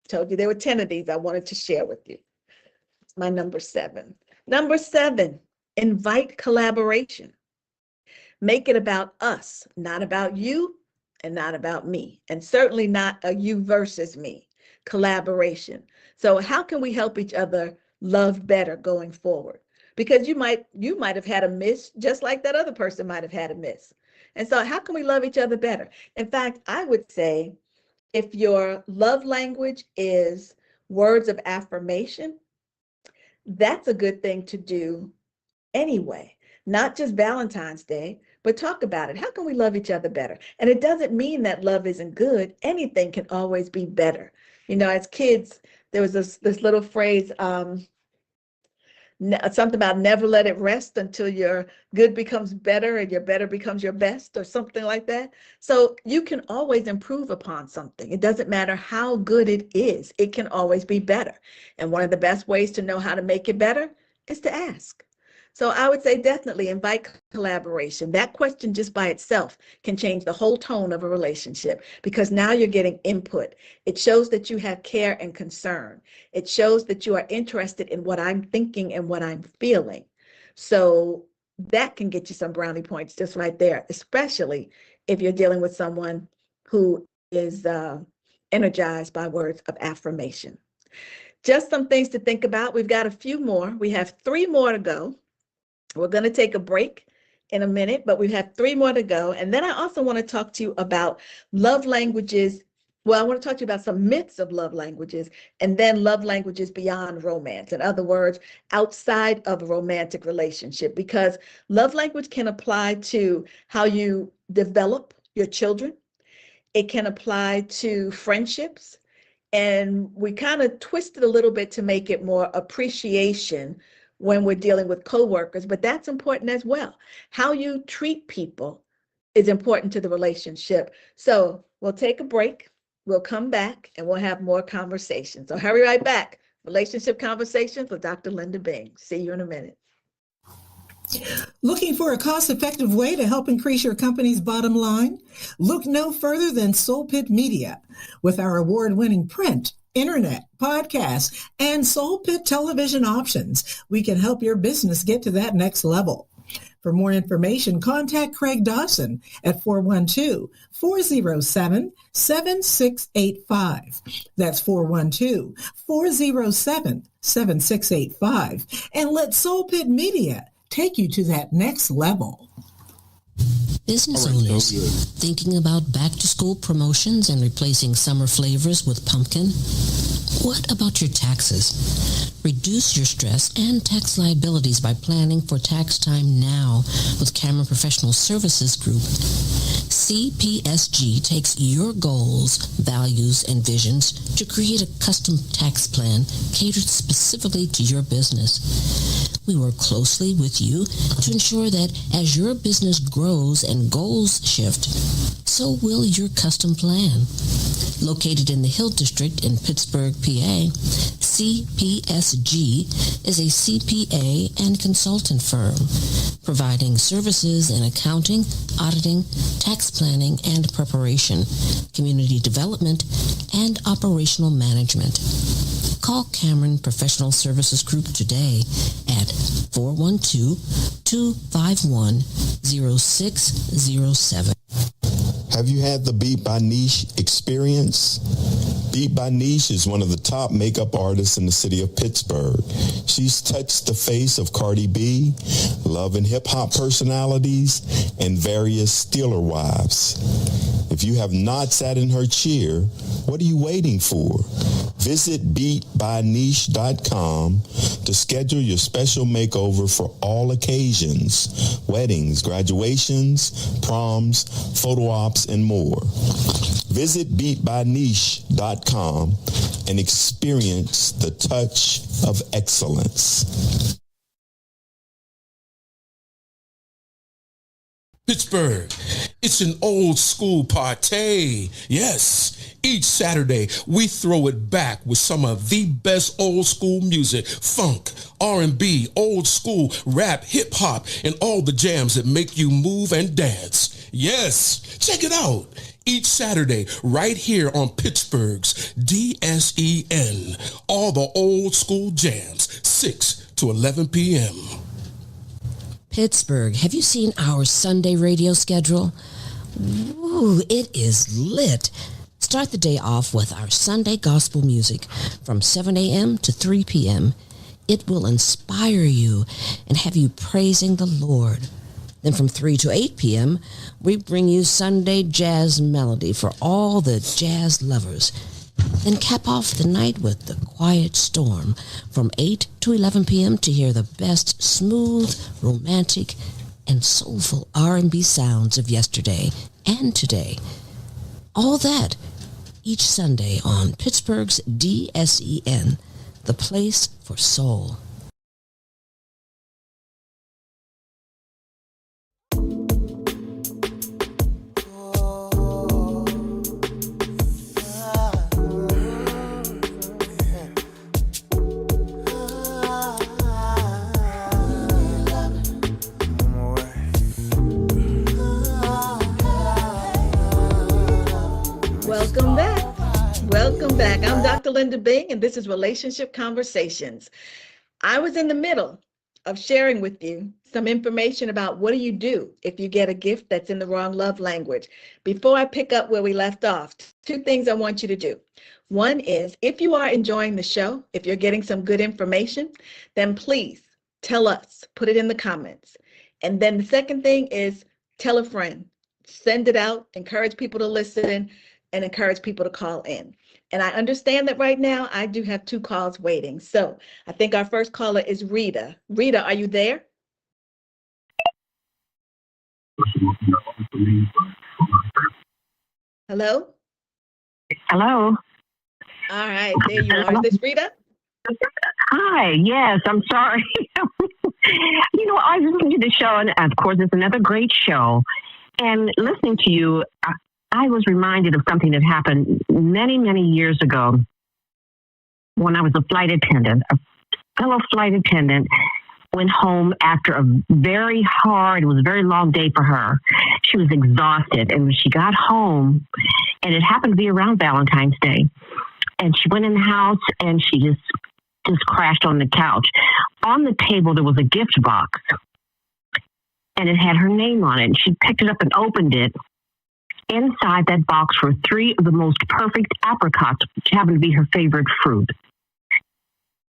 told you there were 10 of these I wanted to share with you. It's my number 7. Number 7, invite collaboration. Make it about us, not about you and not about me, and certainly not a you versus me. Collaboration. So how can we help each other love better going forward? Because you might have had a miss, just like that other person might have had a miss. And so how can we love each other better? In fact, I would say if your love language is words of affirmation, that's a good thing to do anyway. Not just Valentine's Day, but talk about it. How can we love each other better? And it doesn't mean that love isn't good. Anything can always be better. As kids, there was this little phrase, something about never let it rest until your good becomes better and your better becomes your best, or something like that. So you can always improve upon something. It doesn't matter how good it is. It can always be better. And one of the best ways to know how to make it better is to ask. So I would say definitely invite collaboration. That question just by itself can change the whole tone of a relationship, because now you're getting input. It shows that you have care and concern. It shows that you are interested in what I'm thinking and what I'm feeling. So that can get you some brownie points just right there, especially if you're dealing with someone who is energized by words of affirmation. Just some things to think about. We've got a few more. We have 3 more to go. We're going to take a break in a minute, but we have 3 more to go. And then I also want to talk to you about love languages. Well, I want to talk to you about some myths of love languages, and then love languages beyond romance. In other words, outside of a romantic relationship, because love language can apply to how you develop your children. It can apply to friendships. And we kind of twist it a little bit to make it more appreciation when we're dealing with coworkers, but that's important as well. How you treat people is important to the relationship. So we'll take a break, we'll come back, and we'll have more conversations. So hurry right back. Relationship Conversations with Dr. Linda Bing. See you in a minute. Looking for a cost-effective way to help increase your company's bottom line? Look no further than Soul Pit Media. With our award-winning print, internet, podcast, and Soul Pit television options, we can help your business get to that next level. For more information, contact Craig Dawson at 412-407-7685. That's 412-407-7685. And let Soul Pit Media take you to that next level. Business owners thinking about back-to-school promotions and replacing summer flavors with pumpkin? What about your taxes? Reduce your stress and tax liabilities by planning for tax time now with Cameron Professional Services Group. CPSG takes your goals, values, and visions to create a custom tax plan catered specifically to your business. We work closely with you to ensure that as your business grows and goals shift, so will your custom plan. Located in the Hill District in Pittsburgh, PA, CPSG is a CPA and consultant firm, providing services in accounting, auditing, tax planning and preparation, community development, and operational management. Call Cameron Professional Services Group today at 412-251-0607. Have you had the Beat by Niche experience? Beat by Niche is one of the top makeup artists in the city of Pittsburgh. She's touched the face of Cardi B, love and hip hop personalities, and various Steeler wives. If you have not sat in her chair, what are you waiting for? Visit beatbyniche.com to schedule your special makeover for all occasions: weddings, graduations, proms, photo ops, and more. Visit beatbyniche.com and experience the touch of excellence. Pittsburgh, it's an old school party. Yes, each Saturday we throw it back with some of the best old school music, funk, R&B, old school, rap, hip hop, and all the jams that make you move and dance. Yes, check it out. Each Saturday, right here on Pittsburgh's DSEN. All the old school jams, 6 to 11 p.m. Pittsburgh, have you seen our Sunday radio schedule? Ooh, it is lit. Start the day off with our Sunday gospel music from 7 a.m. to 3 p.m. It will inspire you and have you praising the Lord. Then from 3 to 8 p.m., we bring you Sunday Jazz Melody for all the jazz lovers. Then cap off the night with The Quiet Storm from 8 to 11 p.m. to hear the best smooth, romantic, and soulful R&B sounds of yesterday and today. All that each Sunday on Pittsburgh's DSEN, the place for soul. Welcome back. Welcome back. I'm Dr. Linda Bing, and this is Relationship Conversations. I was in the middle of sharing with you some information about what do you do if you get a gift that's in the wrong love language. Before I pick up where we left off, two things I want you to do. One is, if you are enjoying the show, if you're getting some good information, then please tell us, put it in the comments. And then the second thing is, tell a friend, send it out, encourage people to listen, and encourage people to call in. And I understand that right now I do have 2 calls waiting. So I think our first caller is Rita. Rita, are you there? Hello? Hello. All right, there you are. Is this Rita? Hi. Yes, I'm sorry. I was listening to the show, and of course, it's another great show. And listening to you, I was reminded of something that happened many, many years ago when I was a flight attendant. A fellow flight attendant went home after it was a very long day for her. She was exhausted. And when she got home, and it happened to be around Valentine's Day, and she went in the house and she just crashed on the couch. On the table, there was a gift box, and it had her name on it. And she picked it up and opened it. Inside that box were 3 of the most perfect apricots, which happened to be her favorite fruit.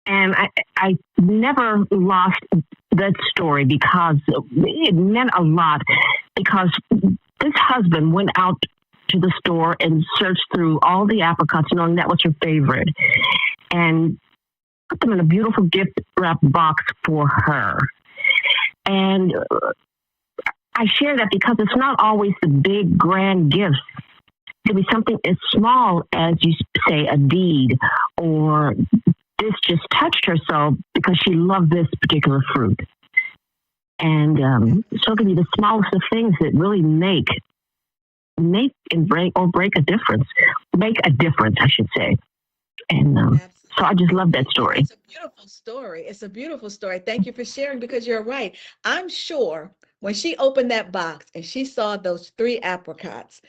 And I never lost that story because it meant a lot, because this husband went out to the store and searched through all the apricots, knowing that was her favorite, and put them in a beautiful gift wrap box for her. And I share that because it's not always the big, grand gifts. It could be something as small as, you say, a deed, or this just touched her so because she loved this particular fruit. And so it can be the smallest of things that really make and break a difference. Make a difference, I should say. And so I just love that story. It's a beautiful story. It's a beautiful story. Thank you for sharing, because you're right. I'm sure when she opened that box and she saw those 3 apricots,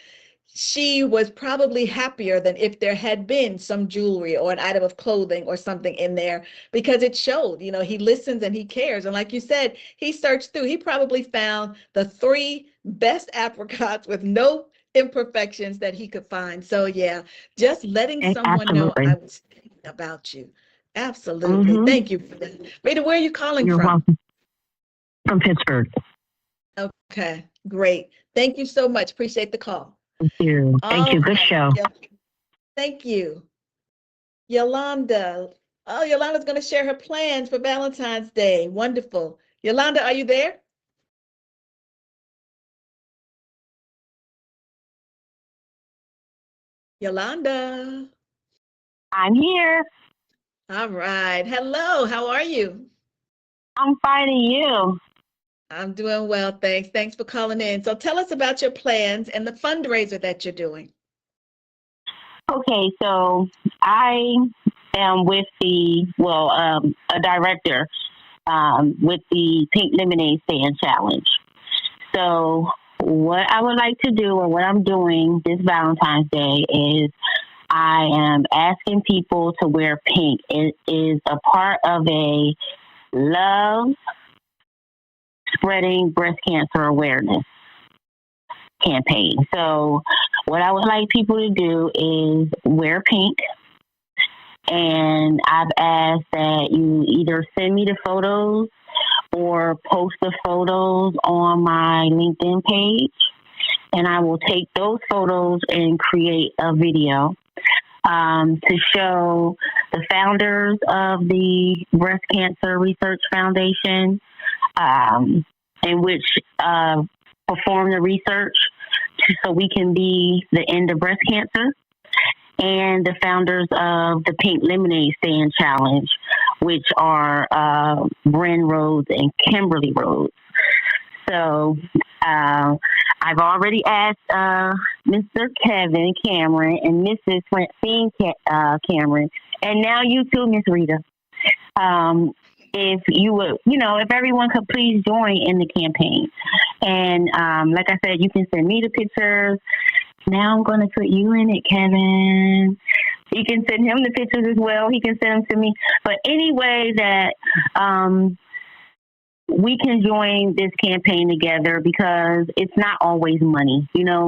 she was probably happier than if there had been some jewelry or an item of clothing or something in there, because it showed, he listens and he cares. And like you said, he searched through, he probably found the 3 best apricots with no imperfections that he could find. So yeah, just letting someone know Absolutely. I was thinking about you. Absolutely. Mm-hmm. Thank you for that. Rita, where are you calling You're from? welcome. From Pittsburgh. Okay, great. Thank you so much. Appreciate the call. Thank you. Thank All you. Good right. show. Yeah, thank you. Yolanda. Oh, Yolanda's going to share her plans for Valentine's Day. Wonderful. Yolanda, are you there? Yolanda. I'm here. All right. Hello. How are you? I'm fighting you. I'm doing well, thanks. Thanks for calling in. So tell us about your plans and the fundraiser that you're doing. Okay, so I am with a director with the Pink Lemonade Stand Challenge. So what I would like to do, or what I'm doing this Valentine's Day, is I am asking people to wear pink. It is a part of a love spreading breast cancer awareness campaign. So what I would like people to do is wear pink. And I've asked that you either send me the photos or post the photos on my LinkedIn page. And I will take those photos and create a video to show the founders of the Breast Cancer Research Foundation, in which perform the research so we can be the end of breast cancer, and the founders of the Pink Lemonade Stand Challenge, which are Bryn Rhodes and Kimberly Rhodes. So I've already asked Mr. Kevin Cameron and Mrs. Francine Cameron, and now you too, Miss Rita. If you would, if everyone could please join in the campaign. And like I said, you can send me the pictures. Now I'm going to put you in it, Kevin. You can send him the pictures as well. He can send them to me. But any way that we can join this campaign together, because it's not always money.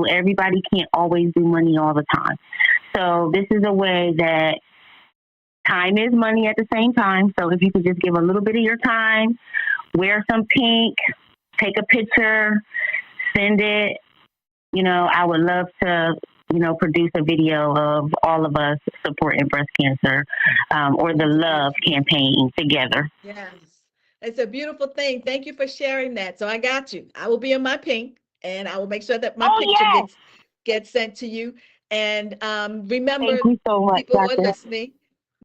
Everybody can't always do money all the time. So this is a way that time is money at the same time. So if you could just give a little bit of your time, wear some pink, take a picture, send it. I would love to, produce a video of all of us supporting breast cancer, or the love campaign together. Yes, it's a beautiful thing. Thank you for sharing that. So I got you. I will be in my pink, and I will make sure that my picture Yes. gets sent to you. And remember, Thank you so much, people who are Doctor. listening,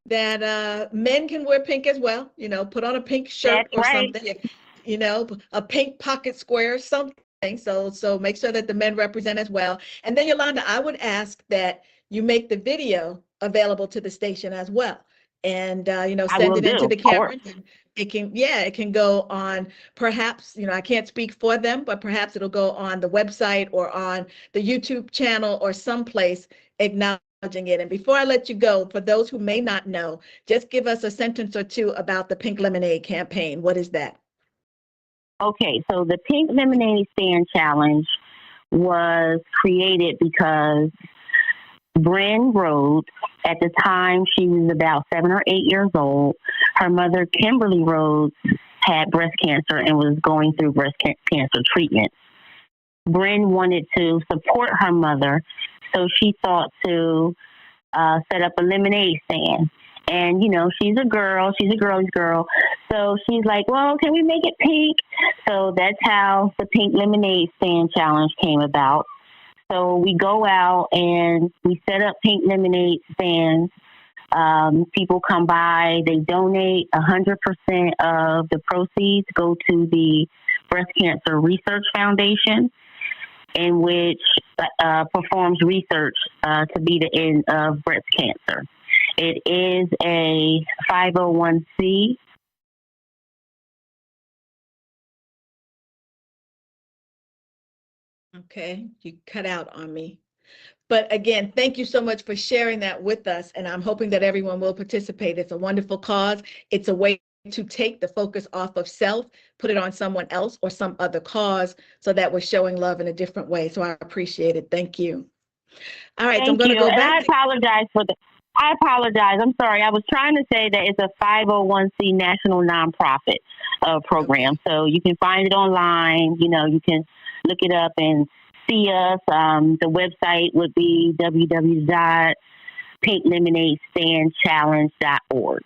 that men can wear pink as well. Put on a pink shirt That's or right. something. A pink pocket square, something. So make sure that the men represent as well. And then Yolanda, I would ask that you make the video available to the station as well. And I send will it do, into the of course. camera. It can go on, perhaps, I can't speak for them, but perhaps it'll go on the website or on the YouTube channel or someplace acknowledging it. And before I let you go, for those who may not know, just give us a sentence or two about the Pink Lemonade campaign. What is that? Okay, so the Pink Lemonade Stand Challenge was created because Bryn Rhodes, at the time she was about 7 or 8 years old, her mother, Kimberly Rhodes, had breast cancer and was going through breast cancer treatment. Bryn wanted to support her mother, so she thought to set up a lemonade stand. And, she's a girly's girl. So she's like, well, can we make it pink? So that's how the Pink Lemonade Stand Challenge came about. So we go out and we set up pink lemonade stands. People come by, they donate 100% of the proceeds go to the Breast Cancer Research Foundation, in which performs research to be the end of breast cancer. It is a 501c. Okay, you cut out on me. But again, thank you so much for sharing that with us. And I'm hoping that everyone will participate. It's a wonderful cause. It's a way to take the focus off of self, put it on someone else or some other cause, so that we're showing love in a different way. So I appreciate it. Thank you. All right, so I'm Thank going to you. go And back. I apologize. I'm sorry. I was trying to say that it's a 501c national nonprofit program. Okay. So you can find it online. You can look it up and see us. The website would be www.pinklemonadestandchallenge.org.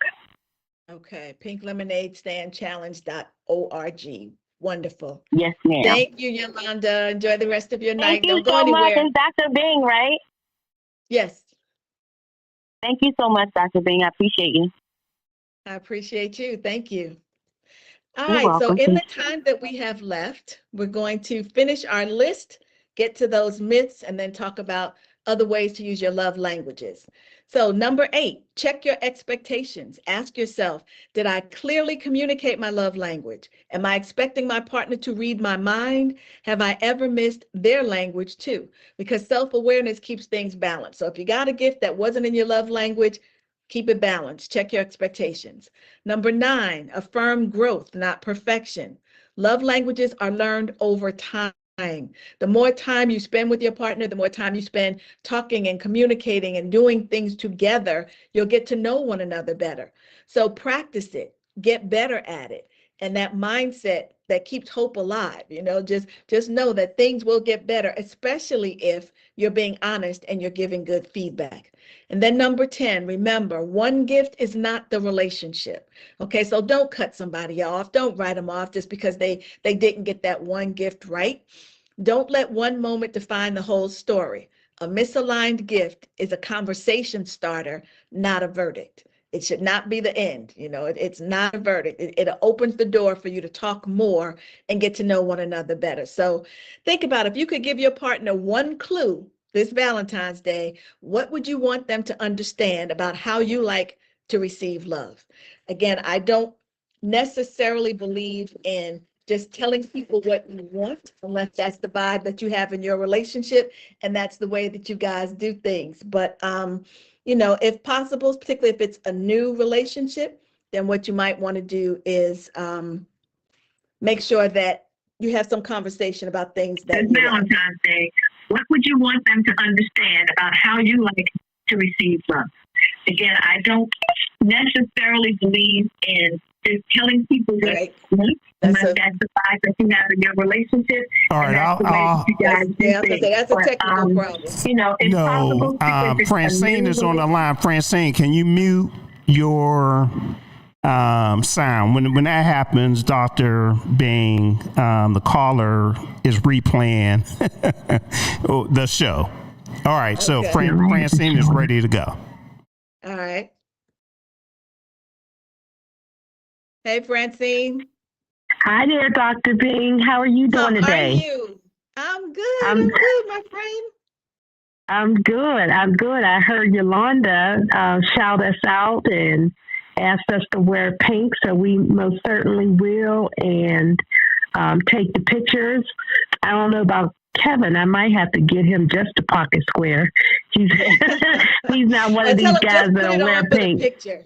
Okay, pinklemonadestandchallenge.org. Wonderful. Yes, ma'am. Thank you, Yolanda. Enjoy the rest of your Thank night. you Don't go so much. anywhere. It's Dr. Bing, right? Yes, Thank you so much, Dr. Bing. I appreciate you. I appreciate you. Thank you. All You're right, so welcome. in the time that we have left, we're going to finish our list, get to those myths, and then talk about other ways to use your love languages. So, number 8, check your expectations. Ask yourself, did I clearly communicate my love language? Am I expecting my partner to read my mind? Have I ever missed their language too? Because self-awareness keeps things balanced. So, if you got a gift that wasn't in your love language, keep it balanced. Check your expectations. Number 9, affirm growth, not perfection. Love languages are learned over time. The more time you spend with your partner, the more time you spend talking and communicating and doing things together, you'll get to know one another better. So practice it, get better at it. And that mindset that keeps hope alive, just know that things will get better, especially if you're being honest and you're giving good feedback. And then number 10, remember, one gift is not the relationship. Okay, so don't cut somebody off. Don't write them off just because they didn't get that one gift right. Don't let one moment define the whole story. A misaligned gift is a conversation starter, not a verdict. It should not be the end. It's not a verdict. It opens the door for you to talk more and get to know one another better. So think about, if you could give your partner one clue this Valentine's Day, what would you want them to understand about how you like to receive love? Again, I don't necessarily believe in just telling people what you want, unless that's the vibe that you have in your relationship and that's the way that you guys do things. But if possible, particularly if it's a new relationship, then what you might want to do is make sure that you have some conversation about things that It's you like. Valentine's Day. What would you want them to understand about how you like to receive love? Again, I don't necessarily believe in just telling people what Right. you want, That's but that's the vibe that you have in your relationship. All right, And that's the way that you guys do Yeah, I was gonna say things. that's a But, technical problem. it's No, possible because it's a Francine new is on the line. Francine, can you mute your sound? When that happens, Dr. Bing, the caller is replaying the show. All right, so Okay. Francine is ready to go. All right. Hey, Francine. Hi there, Dr. Bing. How are you How doing are today? you? I'm good. I'm- I'm good, my friend. I'm good. I'm good. I heard Yolanda shout us out and asked us to wear pink, so we most certainly will, and take the pictures. I don't know about Kevin. I might have to get him just a pocket square. He's he's not one of these guys that'll wear pink. Picture.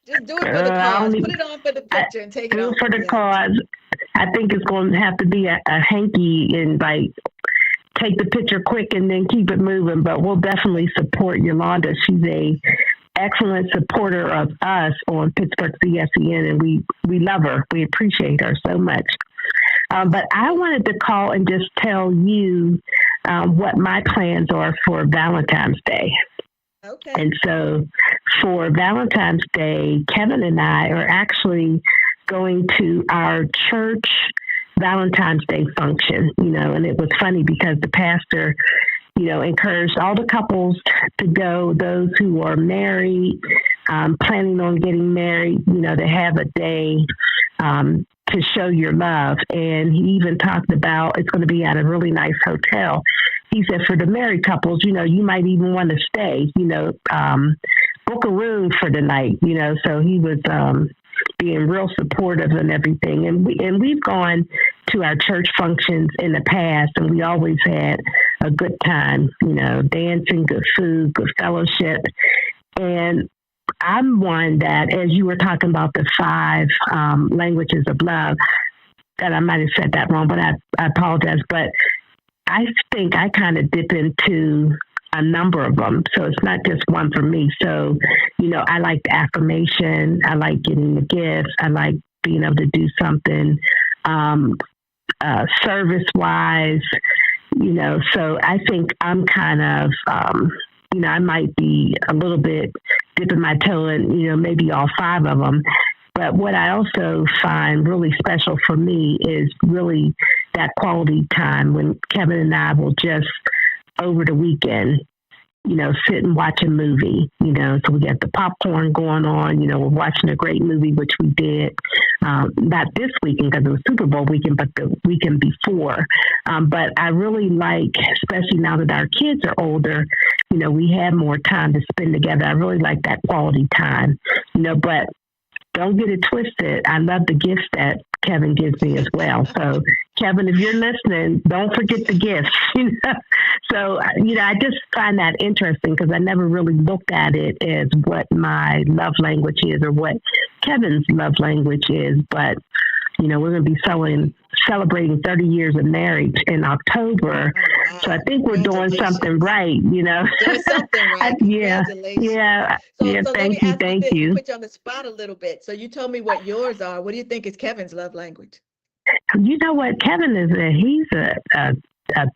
Just do it for the cause. Put it on for the picture and take it Do off. it for the cause. I think it's going to have to be a hanky and like take the picture quick and then keep it moving. But we'll definitely support Yolanda. She's a excellent supporter of us on Pittsburgh CSEN, and we love her. We appreciate her so much. But I wanted to call and just tell you what my plans are for Valentine's Day. Okay. And so for Valentine's Day, Kevin and I are actually going to our church Valentine's Day function, and it was funny because the pastor, encouraged all the couples to go, those who are married, planning on getting married, to have a day to show your love. And he even talked about it's going to be at a really nice hotel. He said for the married couples, you might even want to stay, book a room for the night, so he was being real supportive and everything. And we've gone to our church functions in the past, and we always had a good time, dancing, good food, good fellowship. And I'm one that, as you were talking about the 5 languages of love, that I might have said that wrong, but I apologize. But I think I kind of dip into a number of them. So it's not just one for me. So, I like the affirmation. I like getting the gifts. I like being able to do something service-wise, So I think I'm kind of, I might be a little bit dipping my toe in, maybe all 5 of them. But what I also find really special for me is really that quality time when Kevin and I will just over the weekend, sit and watch a movie, so we got the popcorn going on, we're watching a great movie, which we did, not this weekend because it was Super Bowl weekend, but the weekend before. But I really like, especially now that our kids are older, we have more time to spend together. I really like that quality time, but don't get it twisted. I love the gifts that Kevin gives me as well. So, Kevin, if you're listening, don't forget the gifts. So, I just find that interesting because I never really looked at it as what my love language is or what Kevin's love language is. But, we're going to be celebrating 30 years of marriage in October. Oh, wow. So I think we're doing something right, Doing something right. Yeah. So Thank you. Put you on the spot a little bit. So you told me what yours are. What do you think is Kevin's love language? You know what? Kevin he's a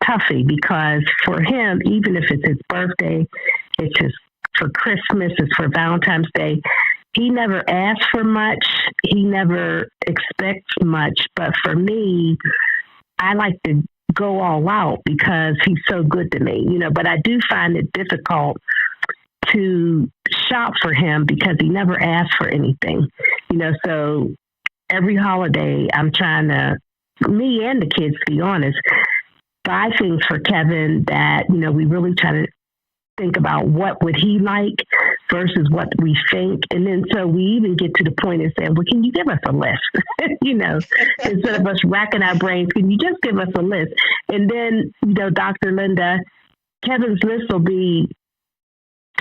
toughie because for him, even if it's his birthday, it's for Christmas, it's for Valentine's Day, he never asks for much. He never expects much. But for me, I like to go all out because he's so good to me, but I do find it difficult to shop for him because he never asks for anything, so every holiday I'm trying to, me and the kids, to be honest, buy things for Kevin that, we really try to think about what would he like versus what we think. And then so we even get to the point of saying, well, can you give us a list? Instead of us racking our brains, can you just give us a list? And then, Dr. Linda, Kevin's list will be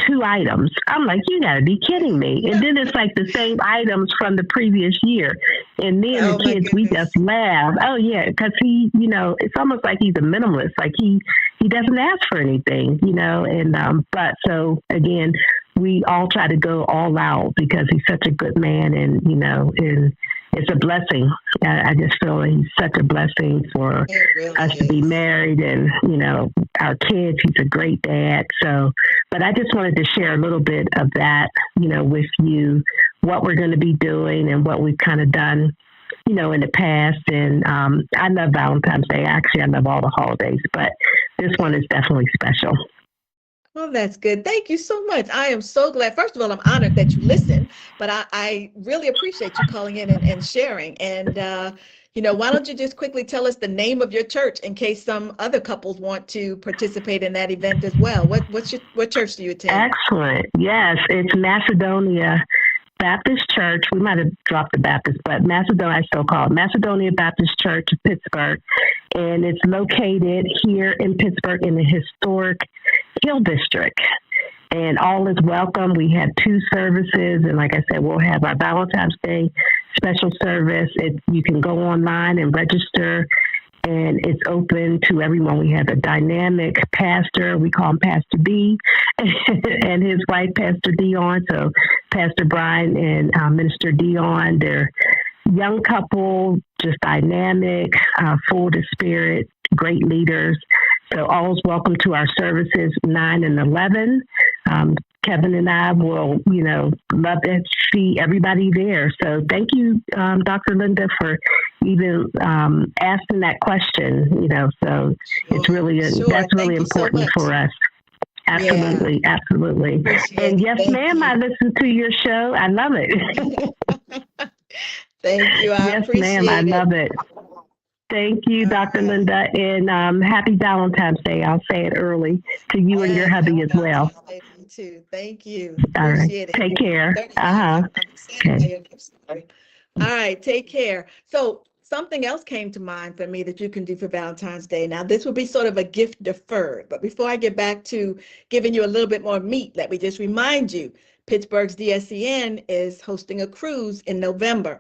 2 items. I'm like, you gotta be kidding me. And then it's like the same items from the previous year. And me and the kids, we just laugh. Oh yeah, because he, it's almost like he's a minimalist. Like he doesn't ask for anything, and but so again, we all try to go all out because he's such a good man, and and it's a blessing. I just feel like he's such a blessing for us to be married, and our kids. He's a great dad. So, but I just wanted to share a little bit of that, with you, what we're going to be doing and what we've kind of done, in the past. And I love Valentine's Day. Actually, I love all the holidays, but this one is definitely special. Well, that's good. Thank you so much. I am so glad. First of all, I'm honored that you listen, but I really appreciate you calling in and sharing. And, why don't you just quickly tell us the name of your church in case some other couples want to participate in that event as well? What church do you attend? Excellent. Yes, it's Macedonia Baptist Church. We might have dropped the Baptist, but Macedonia, I still call it Macedonia Baptist Church of Pittsburgh. And it's located here in Pittsburgh in the historic Hill District. And all is welcome. We have 2 services. And like I said, we'll have our Valentine's Day special service. You can go online and register, and it's open to everyone. We have a dynamic pastor. We call him Pastor B, and his wife, Pastor Dion. So Pastor Brian and Minister Dion, they're young couple, just dynamic, full of spirit, great leaders. So all is welcome to our services 9 and 11. Kevin and I will, love to see everybody there. So thank you, Dr. Linda, for even asking that question. So it's really that's really important for us. Absolutely, yeah. Absolutely. And yes, ma'am, I listen to your show. I love it. Thank you. I appreciate it. Yes, ma'am, I love it. Thank you, Dr. Linda, and happy Valentine's Day. I'll say it early to you and your hubby as well. Too. Thank you. All right. Take care. Okay. All right, take care. So something else came to mind for me that you can do for Valentine's Day. Now, this will be sort of a gift deferred, but before I get back to giving you a little bit more meat, let me just remind you, Pittsburgh's DSCN is hosting a cruise in November.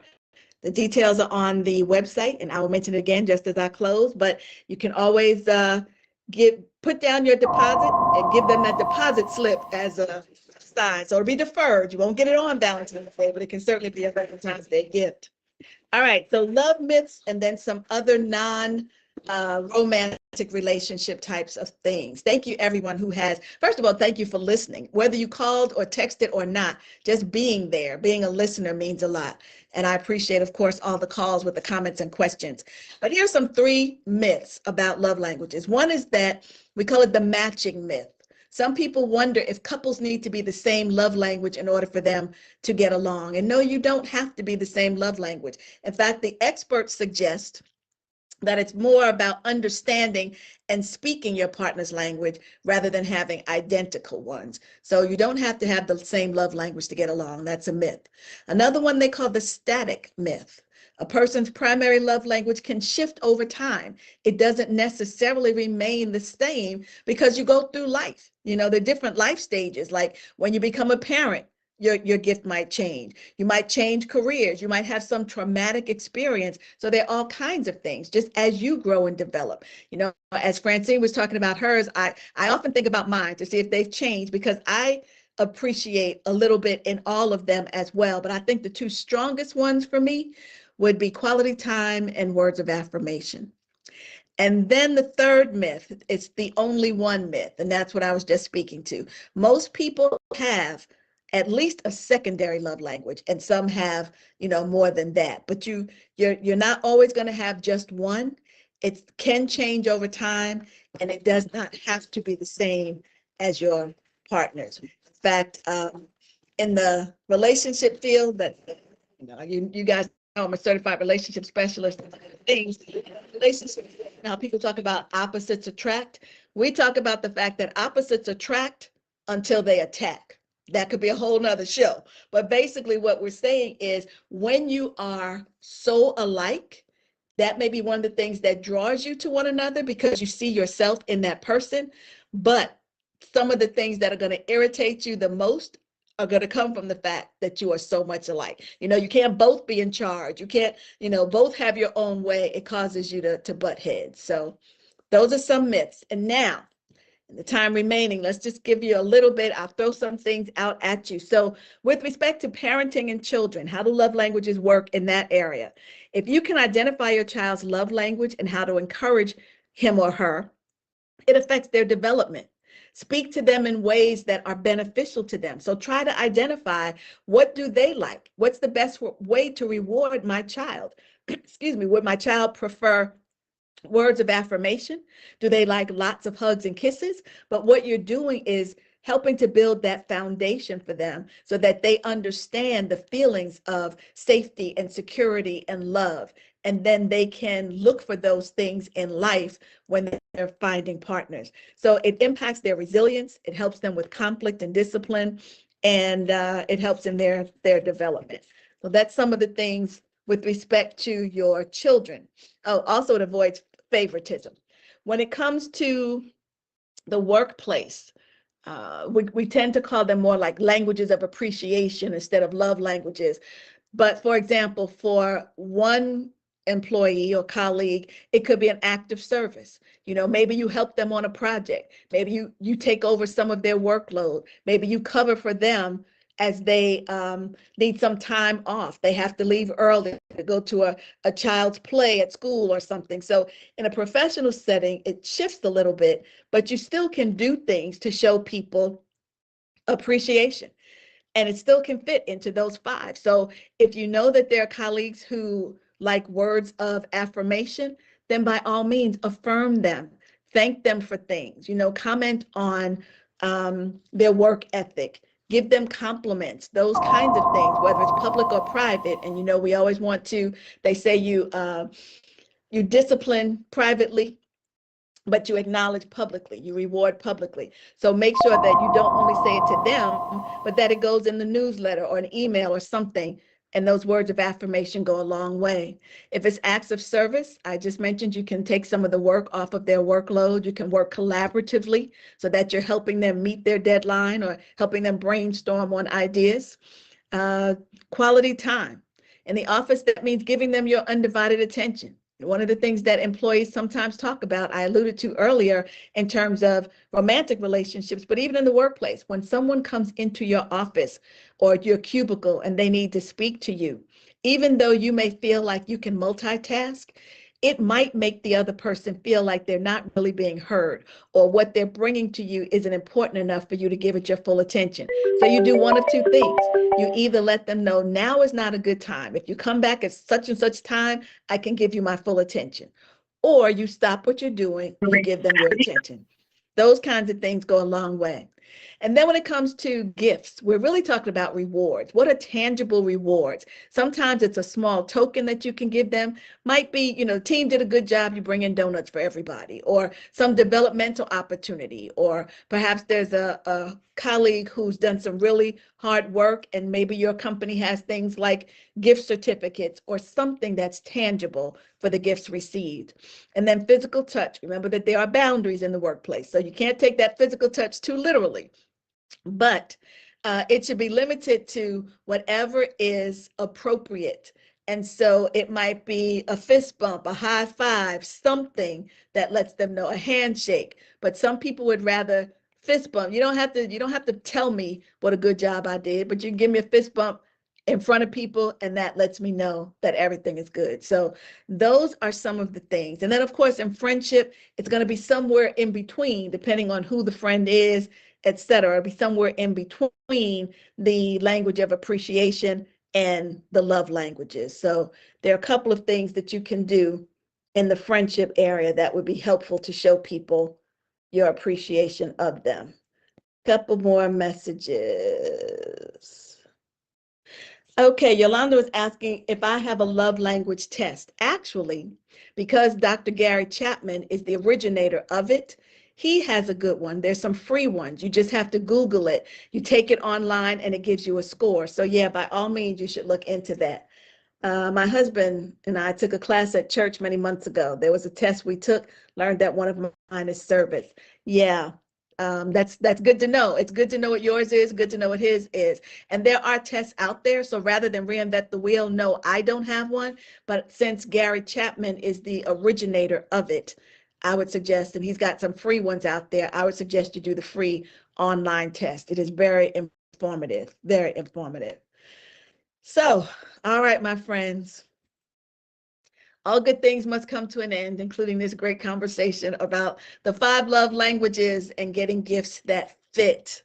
The details are on the website, and I will mention it again just as I close, but you can always put down your deposit and give them that deposit slip as a sign. So it'll be deferred. You won't get it on Valentine's Day, but it can certainly be a Valentine's Day gift. All right, so love myths and then some other non romantic relationship types of things. Thank you, everyone who has. First of all, thank you for listening. Whether you called or texted or not, just being there, being a listener means a lot. And I appreciate, of course, all the calls with the comments and questions. But here's some 3 myths about love languages. One is that we call it the matching myth. Some people wonder if couples need to be the same love language in order for them to get along. And no, you don't have to be the same love language. In fact, the experts suggest that it's more about understanding and speaking your partner's language rather than having identical ones. So you don't have to have the same love language to get along. That's a myth. Another one they call the static myth. A person's primary love language can shift over time. It doesn't necessarily remain the same because you go through life. You know, the different life stages, like when you become a parent, your gift might change. You might change careers. You might have some traumatic experience. So there are all kinds of things just as you grow and develop. You know, as Francine was talking about hers, I often think about mine to see if they've changed because I appreciate a little bit in all of them as well. But I think the 2 strongest ones for me would be quality time and words of affirmation. And then the third myth, it's the only one myth, and that's what I was just speaking to. Most people have at least a secondary love language, and some have, you know, more than that. But you're not always going to have just one. It can change over time, and it does not have to be the same as your partner's. In fact, in the relationship field, that you guys know I'm a certified relationship specialist. Things relationships. Now people talk about opposites attract. We talk about the fact that opposites attract until they attack. That could be a whole nother show. But basically what we're saying is when you are so alike, that may be one of the things that draws you to one another because you see yourself in that person. But some of the things that are going to irritate you the most are going to come from the fact that you are so much alike. You know, you can't both be in charge. You can't, you know, both have your own way. It causes you to butt heads. So those are some myths. And now, in the time remaining, let's just give you a little bit. I'll throw some things out at you. So with respect to parenting and children, how do love languages work in that area? If you can identify your child's love language and how to encourage him or her, it affects their development. Speak to them in ways that are beneficial to them. So try to identify what do they like? What's the best way to reward my child? Excuse me, would my child prefer words of affirmation? Do they like lots of hugs and kisses? But what you're doing is helping to build that foundation for them so that they understand the feelings of safety and security and love. And then they can look for those things in life when they're finding partners. So it impacts their resilience. It helps them with conflict and discipline, and it helps in their development. So that's some of the things with respect to your children. Oh, also it avoids favoritism. When it comes to the workplace, we tend to call them more like languages of appreciation instead of love languages. But for example, for one employee or colleague, it could be an act of service. You know, maybe you help them on a project. Maybe you take over some of their workload. Maybe you cover for them as they need some time off. They have to leave early to go to a child's play at school or something. So in a professional setting, it shifts a little bit, but you still can do things to show people appreciation. And it still can fit into those 5. So if you know that there are colleagues who like words of affirmation, then by all means affirm them, thank them for things, you know, comment on their work ethic, give them compliments, those kinds of things, whether it's public or private. And you know, we always want to, they say you discipline privately, but you acknowledge publicly, you reward publicly. So make sure that you don't only say it to them, but that it goes in the newsletter or an email or something And those words of affirmation go a long way. If it's acts of service, I just mentioned you can take some of the work off of their workload. You can work collaboratively so that you're helping them meet their deadline or helping them brainstorm on ideas. Uh, Quality time. In the office, that means giving them your undivided attention. One of the things that employees sometimes talk about, I alluded to earlier in terms of romantic relationships, but even in the workplace, when someone comes into your office or your cubicle and they need to speak to you, even though you may feel like you can multitask, it might make the other person feel like they're not really being heard, or what they're bringing to you isn't important enough for you to give it your full attention. So you do one of two things. You either let them know now is not a good time. If you come back at such and such time, I can give you my full attention. Or you stop what you're doing, you give them your attention. Those kinds of things go a long way. And then when it comes to gifts, we're really talking about rewards. What are tangible rewards? Sometimes it's a small token that you can give them. Might be, the team did a good job, you bring in donuts for everybody, or some developmental opportunity, or perhaps there's a colleague who's done some really hard work and maybe your company has things like gift certificates or something that's tangible for the gifts received. And then physical touch. Remember that there are boundaries in the workplace, so you can't take that physical touch too literally. But it should be limited to whatever is appropriate. And so it might be a fist bump, a high five, something that lets them know, a handshake. But some people would rather fist bump. You don't have to tell me what a good job I did, but you can give me a fist bump in front of people, and that lets me know that everything is good. So those are some of the things. And then, of course, in friendship, it's going to be somewhere in between, depending on who the friend is, etc. It'll be somewhere in between the language of appreciation and the love languages. So there are a couple of things that you can do in the friendship area that would be helpful to show people your appreciation of them. Couple more messages. Okay, Yolanda was asking if I have a love language test. Actually, because Dr. Gary Chapman is the originator of it, he has a good one. There's some free ones. You just have to Google it. You take it online and it gives you a score. So yeah, by all means, you should look into that. My husband and I took a class at church many months ago. There was a test we took, learned that one of mine is service. Yeah, that's good to know. It's good to know what yours is, good to know what his is. And there are tests out there. So rather than reinvent the wheel, no, I don't have one. But since Gary Chapman is the originator of it, I would suggest, and he's got some free ones out there, I would suggest you do the free online test. It is very informative, very informative. So, all right, my friends, all good things must come to an end, including this great conversation about the 5 love languages and getting gifts that fit.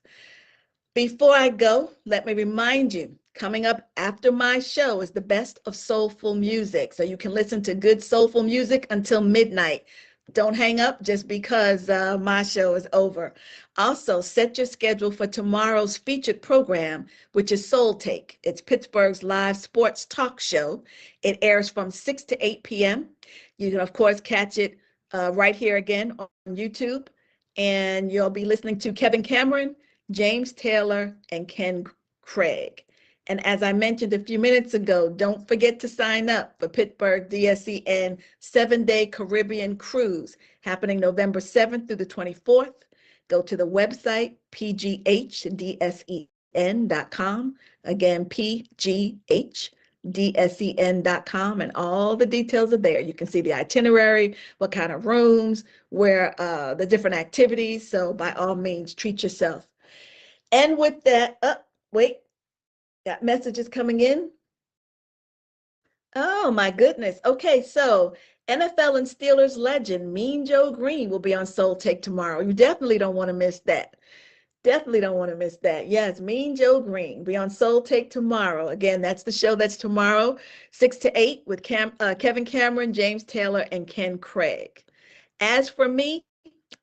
Before I go, let me remind you, coming up after my show is the best of soulful music. So you can listen to good soulful music until midnight. Don't hang up just because my show is over. Also, set your schedule for tomorrow's featured program, which is Soul Take. It's Pittsburgh's live sports talk show. It airs from 6 to 8 p.m. You can, of course, catch it right here again on YouTube. And you'll be listening to Kevin Cameron, James Taylor, and Ken Craig. And as I mentioned a few minutes ago, don't forget to sign up for Pittsburgh DSCN 7-day Caribbean cruise happening November 7th through the 24th. Go to the website, pghdscen.com. Again, pghdscen.com, and all the details are there. You can see the itinerary, what kind of rooms, where the different activities. So by all means, treat yourself. And with that, wait. Got messages coming in. Oh my goodness. Okay, so NFL and Steelers legend Mean Joe Green will be on Soul Take tomorrow. You definitely don't want to miss that. Definitely don't want to miss that. Yes, Mean Joe Green be on Soul Take tomorrow. Again, that's the show that's tomorrow, 6 to 8 with Kevin Cameron, James Taylor, and Ken Craig. As for me,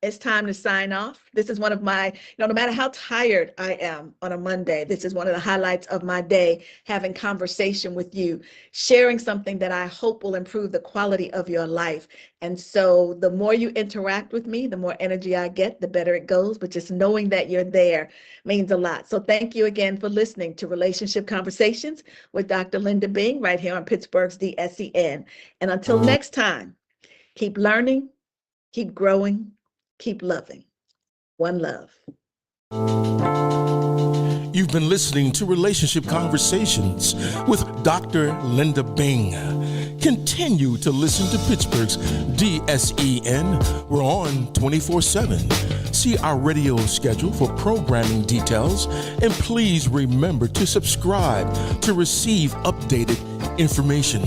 it's time to sign off. This is one of my, no matter how tired I am on a Monday, this is one of the highlights of my day, having conversation with you, sharing something that I hope will improve the quality of your life. And so the more you interact with me, the more energy I get, the better it goes. But just knowing that you're there means a lot. So thank you again for listening to Relationship Conversations with Dr. Linda Bing right here on Pittsburgh's DSEN. And until next time, keep learning, keep growing, keep loving. One love. You've been listening to Relationship Conversations with Dr. Linda Bing. Continue to listen to Pittsburgh's DSEN. We're on 24/7. See our radio schedule for programming details, and please remember to subscribe to receive updated information.